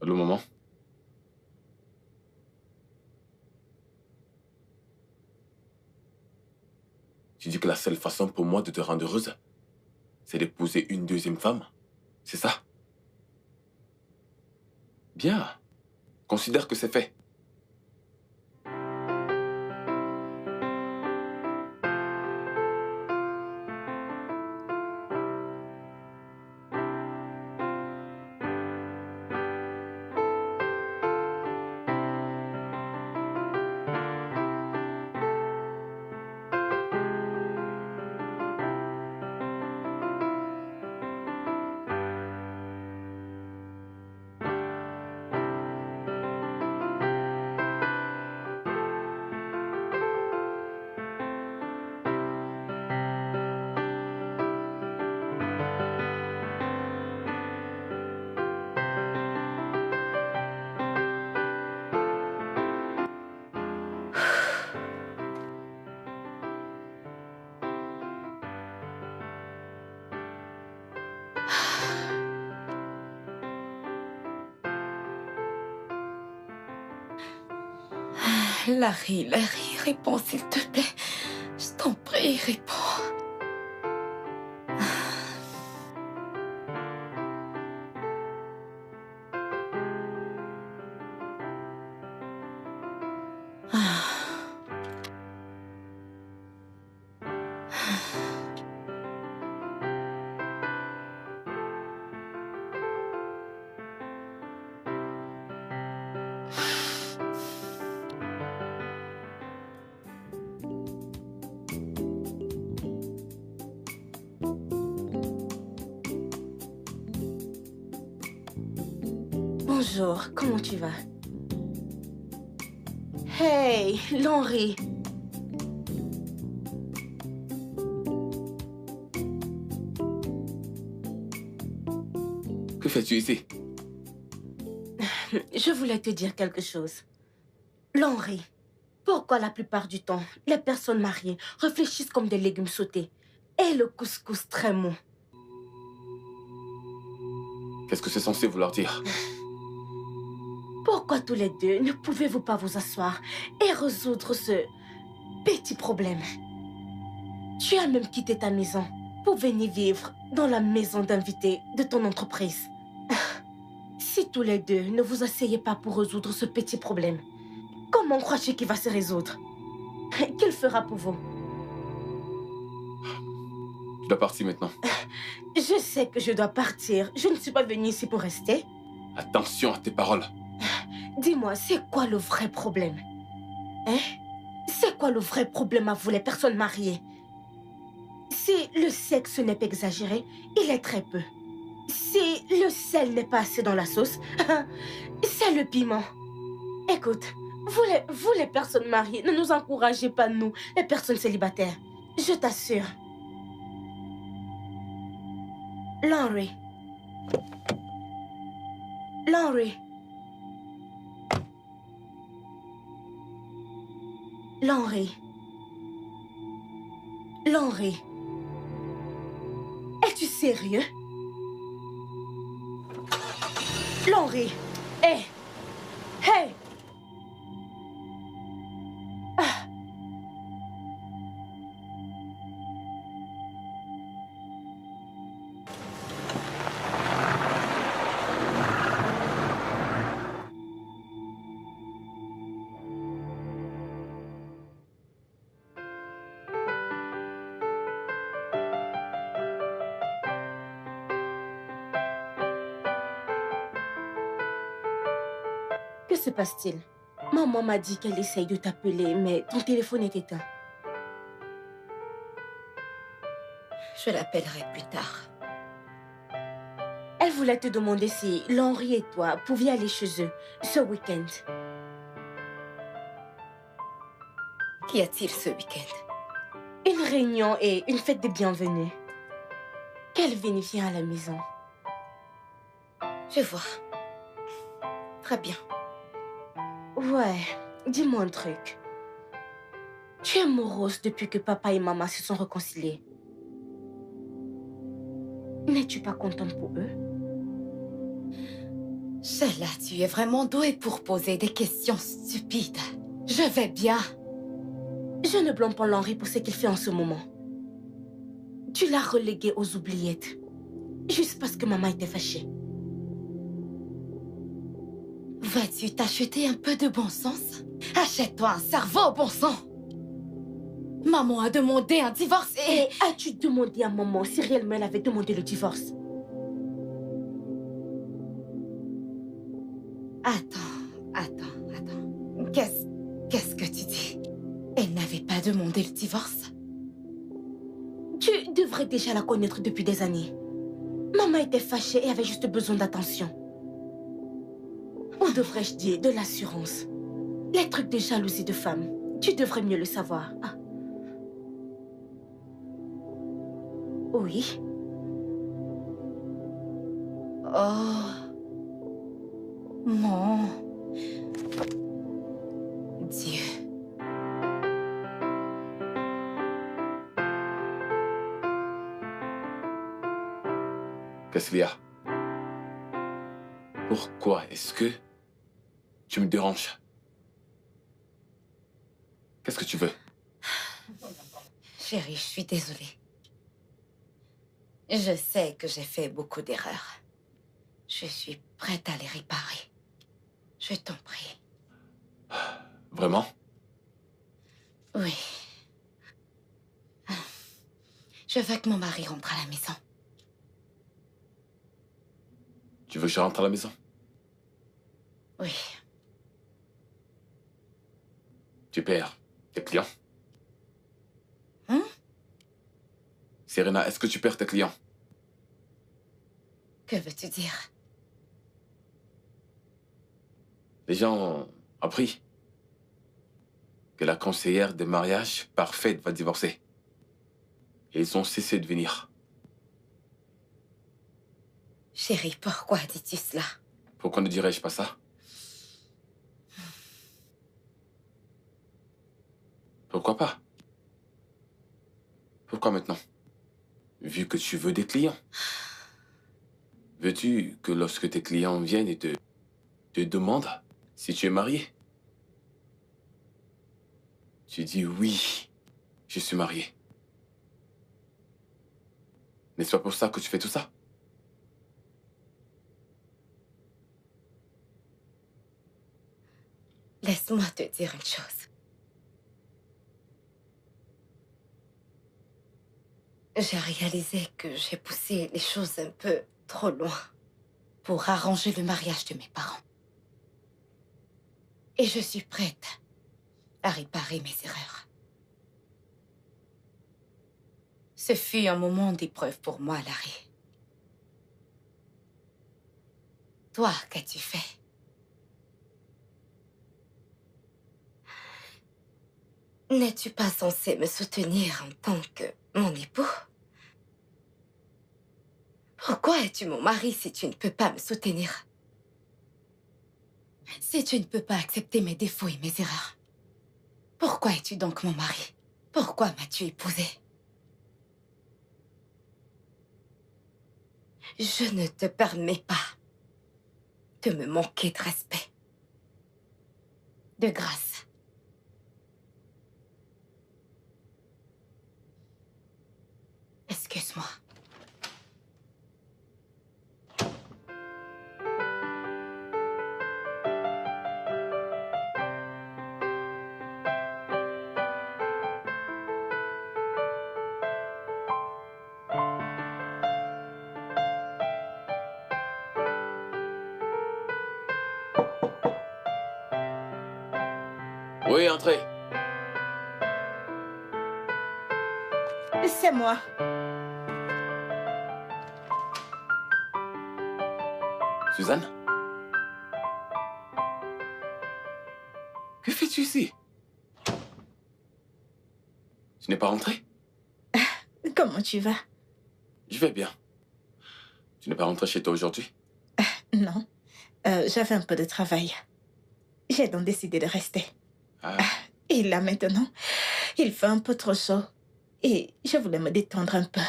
Allô, maman? Tu dis que la seule façon pour moi de te rendre heureuse, c'est d'épouser une deuxième femme? C'est ça? Bien. Considère que c'est fait. Larry, réponds s'il te plaît. Je t'en prie, réponds. Bonjour, comment tu vas? Hey, Henri. Que fais-tu ici? Je voulais te dire quelque chose. Henri, pourquoi la plupart du temps, les personnes mariées réfléchissent comme des légumes sautés et le couscous très mou? Qu'est-ce que c'est censé vouloir dire? Pourquoi tous les deux ne pouvez-vous pas vous asseoir et résoudre ce petit problème. Tu as même quitté ta maison pour venir vivre dans la maison d'invité de ton entreprise. Si tous les deux ne vous asseyez pas pour résoudre ce petit problème, comment crois-tu qu'il va se résoudre? Qu'il fera pour vous? Je dois partir maintenant. Je sais que je dois partir. Je ne suis pas venue ici pour rester. Attention à tes paroles. Dis-moi, c'est quoi le vrai problème? Hein? C'est quoi le vrai problème à vous, les personnes mariées? Si le sexe n'est pas exagéré, il est très peu. Si le sel n'est pas assez dans la sauce, c'est le piment. Écoute, vous les personnes mariées, ne nous encouragez pas, nous, les personnes célibataires. Je t'assure. Laurie. Laurie. Laurie. Laurie. Es-tu sérieux? Laurie. Hé. Hé. Ah. Que se passe-t-il? Maman m'a dit qu'elle essaye de t'appeler, mais ton téléphone est éteint. Je l'appellerai plus tard. Elle voulait te demander si Laurie et toi pouviez aller chez eux ce week-end. Qu'y a-t-il ce week-end? Une réunion et une fête de bienvenue. Kelvin vient à la maison. Je vois. Très bien. Ouais, dis-moi un truc. Tu es morose depuis que papa et maman se sont réconciliés. N'es-tu pas contente pour eux? Sheila, tu es vraiment douée pour poser des questions stupides. Je vais bien. Je ne blâme pas Laurie pour ce qu'il fait en ce moment. Tu l'as relégué aux oubliettes. Juste parce que maman était fâchée. Vas-tu t'acheter un peu de bon sens? Achète-toi un cerveau, bon sang! Maman a demandé un divorce Et as-tu demandé à maman si réellement elle avait demandé le divorce? Attends. Qu'est-ce que tu dis? Elle n'avait pas demandé le divorce? Tu devrais déjà la connaître depuis des années. Maman était fâchée et avait juste besoin d'attention. Ou devrais-je dire de l'assurance? Les trucs de jalousie de femme, tu devrais mieux le savoir. Ah. Oui. Oh. Mon Dieu. Qu'est-ce qu'il y a? Pourquoi est-ce que tu me déranges? Qu'est-ce que tu veux? Chérie, je suis désolée. Je sais que j'ai fait beaucoup d'erreurs. Je suis prête à les réparer. Je t'en prie. Vraiment? Oui. Je veux que mon mari rentre à la maison. Tu veux que je rentre à la maison? Oui. Tu perds tes clients? Hein? Serena, est-ce que tu perds tes clients? Que veux-tu dire? Les gens ont appris que la conseillère de mariage parfaite va divorcer. Et ils ont cessé de venir. Chérie, pourquoi dis-tu cela? Pourquoi ne dirais-je pas ça? Pourquoi pas? Pourquoi maintenant? Vu que tu veux des clients. Veux-tu que lorsque tes clients viennent et te demandent si tu es marié, Tu dis oui, je suis marié. N'est-ce pas pour ça que tu fais tout ça? Laisse-moi te dire une chose. J'ai réalisé que j'ai poussé les choses un peu trop loin pour arranger le mariage de mes parents. Et je suis prête à réparer mes erreurs. Ce fut un moment d'épreuve pour moi, Larry. Toi, qu'as-tu fait? N'es-tu pas censé me soutenir en tant que mon époux? Pourquoi es-tu mon mari si tu ne peux pas me soutenir? Si tu ne peux pas accepter mes défauts et mes erreurs, pourquoi es-tu donc mon mari? Pourquoi m'as-tu épousé? Je ne te permets pas de me manquer de respect. De grâce. Excuse-moi. Oui, entrez. C'est moi. Suzanne? Que fais-tu ici? Tu n'es pas rentrée? Comment tu vas? Je vais bien. Tu n'es pas rentrée chez toi aujourd'hui? Non. J'avais un peu de travail. J'ai donc décidé de rester. Ah, Et là maintenant, il fait un peu trop chaud. Et je voulais me détendre un peu.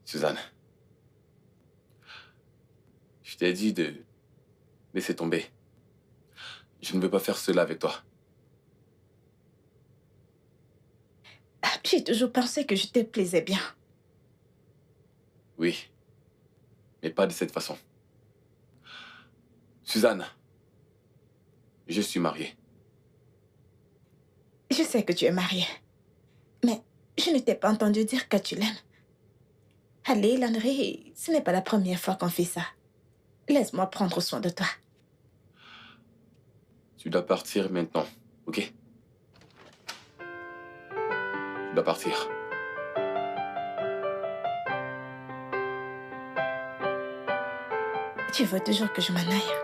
Suzanne. Je t'ai dit de laisser tomber. Je ne veux pas faire cela avec toi. J'ai toujours pensé que je te plaisais bien. Oui, mais pas de cette façon. Suzanne, je suis marié. Je sais que tu es mariée. Mais je ne t'ai pas entendu dire que tu l'aimes. Allez, Landry, ce n'est pas la première fois qu'on fait ça. Laisse-moi prendre soin de toi. Tu dois partir maintenant, ok? Tu dois partir. Tu veux toujours que je m'en aille?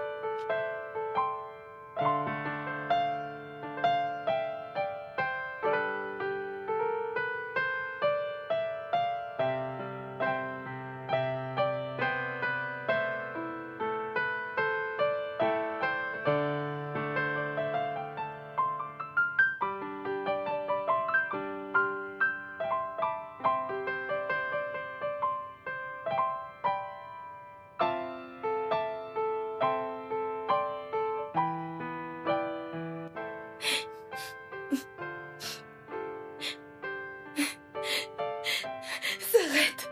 S'arrête.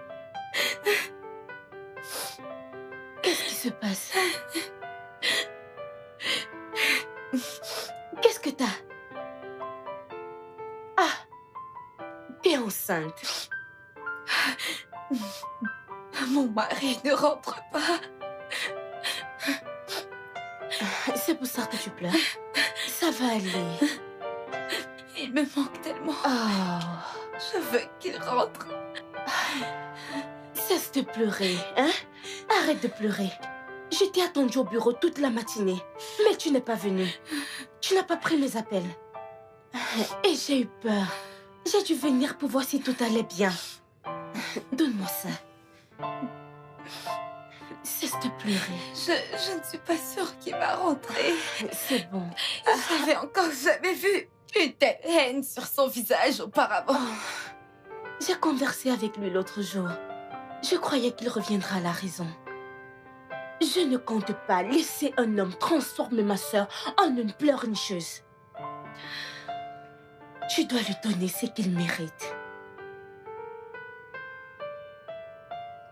Qu'est-ce qui se passe? Qu'est-ce que t'as? Ah, t'es enceinte. Mon mari ne rentre pas. C'est pour ça que tu pleures. Ça va aller. Il me manque tellement. Oh, Je veux qu'il rentre. cesse de pleurer, hein? Arrête de pleurer. Je t'ai attendu au bureau toute la matinée, mais tu n'es pas venu. Tu n'as pas pris mes appels. Et j'ai eu peur. J'ai dû venir pour voir si tout allait bien. Donne-moi ça. Cesse de pleurer. Je ne suis pas sûre qu'il va rentrer. C'est bon. Je n'avais encore jamais vu une telle haine sur son visage auparavant. J'ai conversé avec lui l'autre jour. Je croyais qu'il reviendra à la raison. Je ne compte pas laisser un homme transformer ma sœur en une pleurnicheuse. Tu dois lui donner ce qu'il mérite.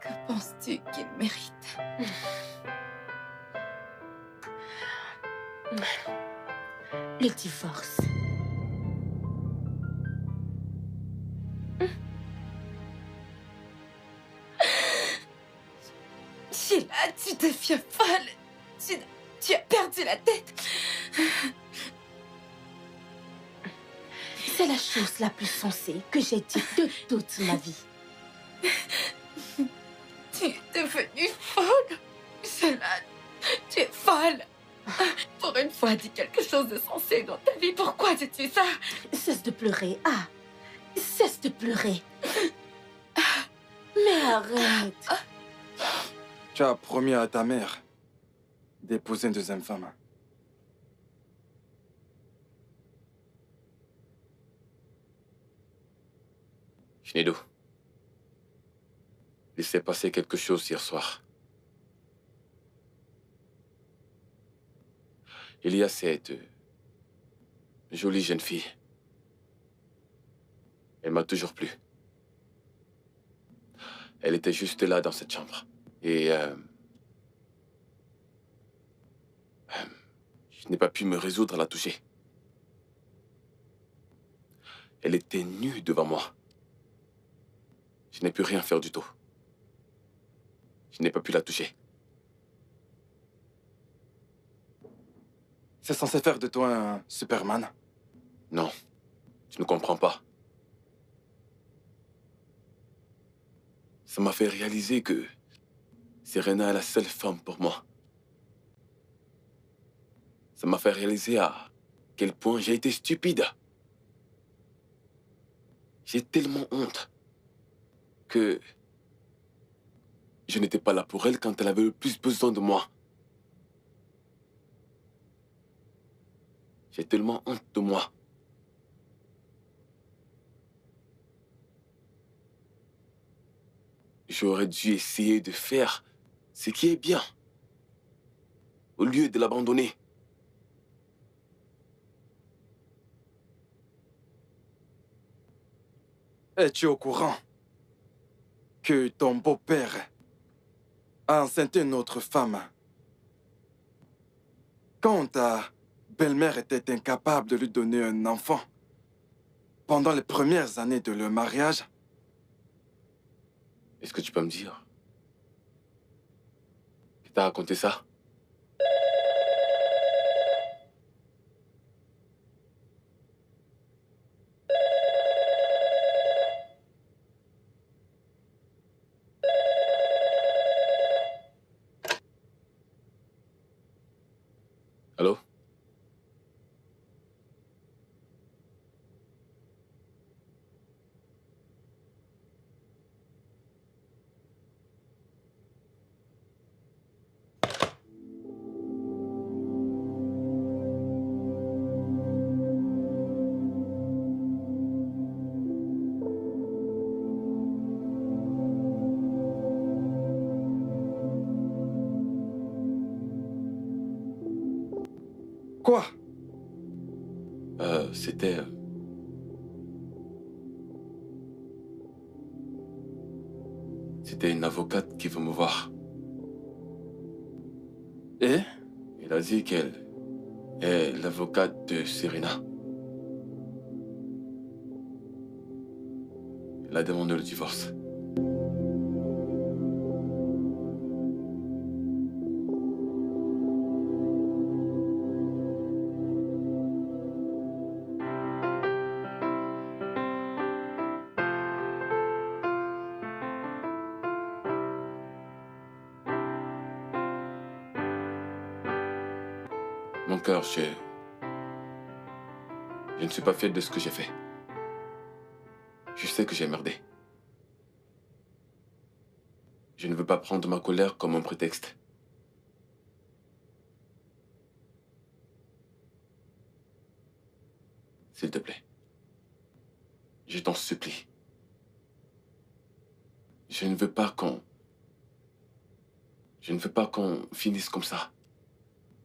Que penses-tu qu'il mérite? Le divorce. Sheila, tu deviens folle. Tu as perdu la tête. C'est la chose la plus sensée que j'ai dite de toute ma vie. Tu es devenue folle. Sheila, tu es folle. Pour une fois, dis quelque chose de sensé dans ta vie. Pourquoi dis-tu ça? Cesse de pleurer. Ah, cesse de pleurer. Mais arrête. Tu as promis à ta mère d'épouser une deuxième femme. Shinedo, il s'est passé quelque chose hier soir. Il y a cette jolie jeune fille. Elle m'a toujours plu. Elle était juste là dans cette chambre. Et je n'ai pas pu me résoudre à la toucher. Elle était nue devant moi. Je n'ai pu rien faire du tout. Je n'ai pas pu la toucher. C'est censé faire de toi un Superman. Non, tu ne comprends pas. Ça m'a fait réaliser que Serena est la seule femme pour moi. Ça m'a fait réaliser à quel point j'ai été stupide. J'ai tellement honte que je n'étais pas là pour elle quand elle avait le plus besoin de moi. J'ai tellement honte de moi. J'aurais dû essayer de faire ce qui est bien, au lieu de l'abandonner. Es-tu au courant que ton beau-père a enceinté une autre femme quand ta belle-mère était incapable de lui donner un enfant pendant les premières années de leur mariage? Est-ce que tu peux me dire qui t'a raconté ça? Allô? Quoi? C'était... C'était une avocate qui veut me voir. Et? Elle a dit qu'elle est l'avocate de Serena. Elle a demandé le divorce. Mon cœur, je ne suis pas fier de ce que j'ai fait. Je sais que j'ai merdé. Je ne veux pas prendre ma colère comme un prétexte. S'il te plaît. Je t'en supplie. Je ne veux pas qu'on Je ne veux pas qu'on finisse comme ça.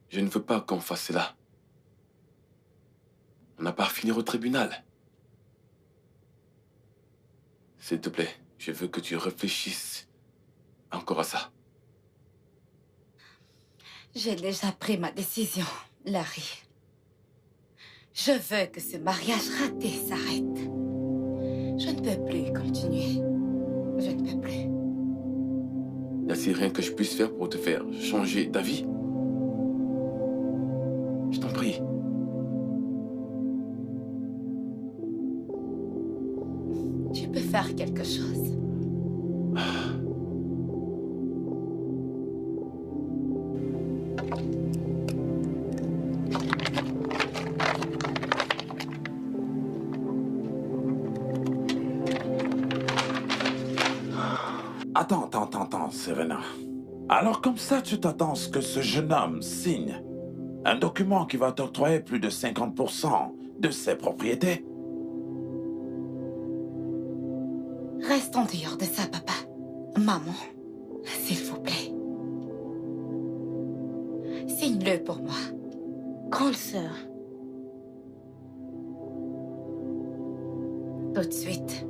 Je ne veux pas qu'on fasse cela. On n'a pas à finir au tribunal. S'il te plaît, je veux que tu réfléchisses encore à ça. J'ai déjà pris ma décision, Larry. Je veux que ce mariage raté s'arrête. Je ne peux plus continuer. Je ne peux plus. Y a-t-il rien que je puisse faire pour te faire changer d'avis? Je t'en prie. Tu peux faire quelque chose. Attends, Serena. Alors comme ça, tu t'attends à ce que ce jeune homme signe un document qui va t'octroyer plus de 50% de ses propriétés? Reste en dehors de ça, papa. Maman, s'il vous plaît. Signe-le pour moi. Grande sœur. Tout de suite.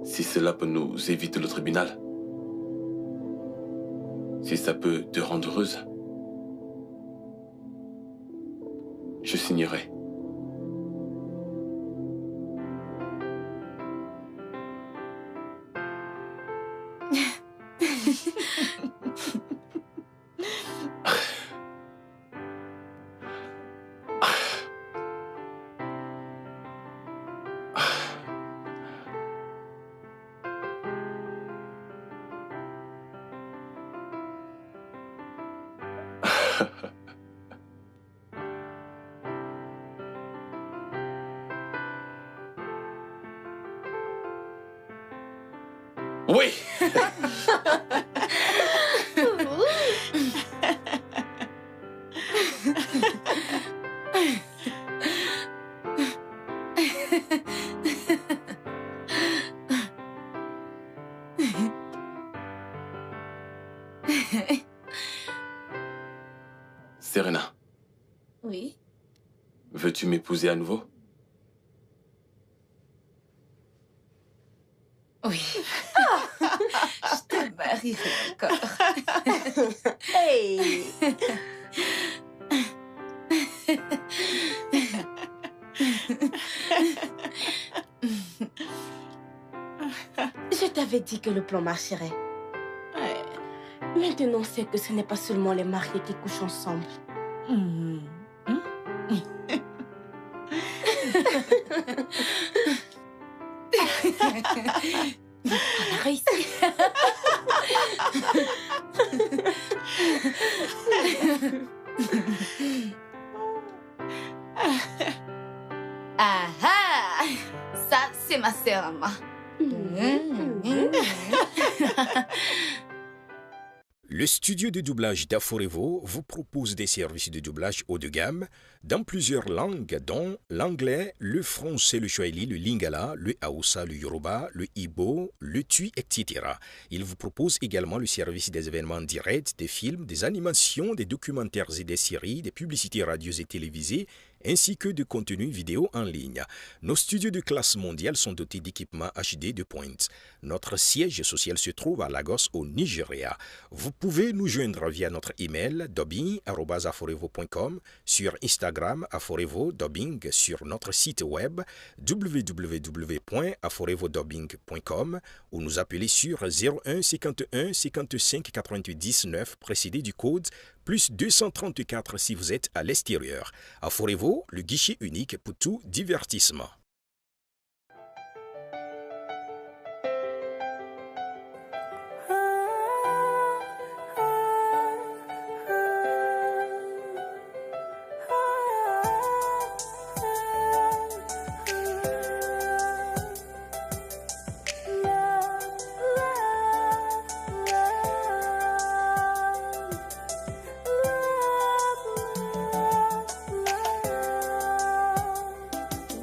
Si cela peut nous éviter le tribunal. Si ça peut te rendre heureuse. Je signerai. Oui. Serena, Oui. veux-tu m'épouser à nouveau? Oui. Je te marierai encore. Hey! Je t'avais dit que le plan marcherait. Ouais. Maintenant, c'est que ce n'est pas seulement les mariés qui couchent ensemble. Hmm. On a réussi. Ah ah! Ça, c'est ma sœur à moi. Le studio de doublage d'Aforevo vous propose des services de doublage haut de gamme dans plusieurs langues, dont l'anglais, le français, le swahili, le lingala, le hausa, le yoruba, le igbo, le tui, etc. Il vous propose également le service des événements directs, des films, des animations, des documentaires et des séries, des publicités radio et télévisées, ainsi que de contenus vidéo en ligne. Nos studios de classe mondiale sont dotés d'équipements HD de pointe. Notre siège social se trouve à Lagos, au Nigeria. Vous pouvez nous joindre via notre email dubbing@aforevo.com, sur Instagram Aforevo Dubbing, sur notre site web www.aforevodubbing.com ou nous appeler sur 01 51 55 88 19 précédé du code plus 234 si vous êtes à l'extérieur. Aforevo, le guichet unique pour tout divertissement.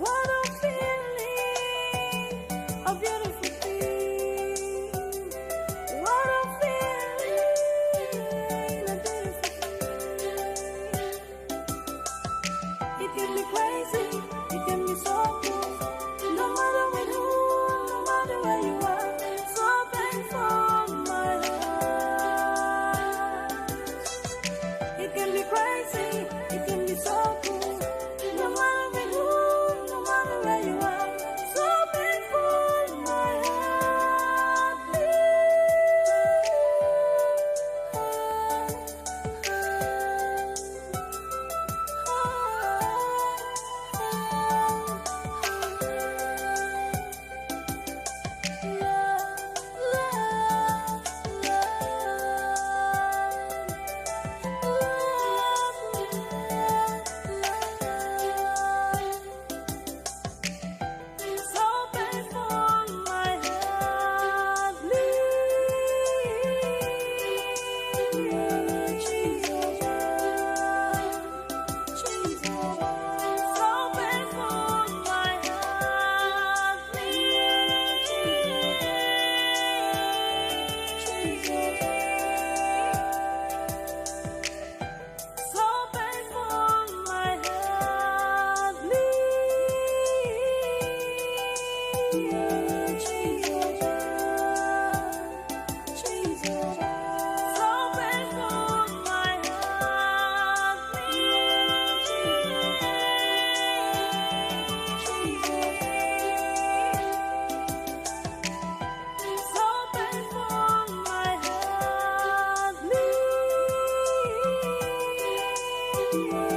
What a yeah.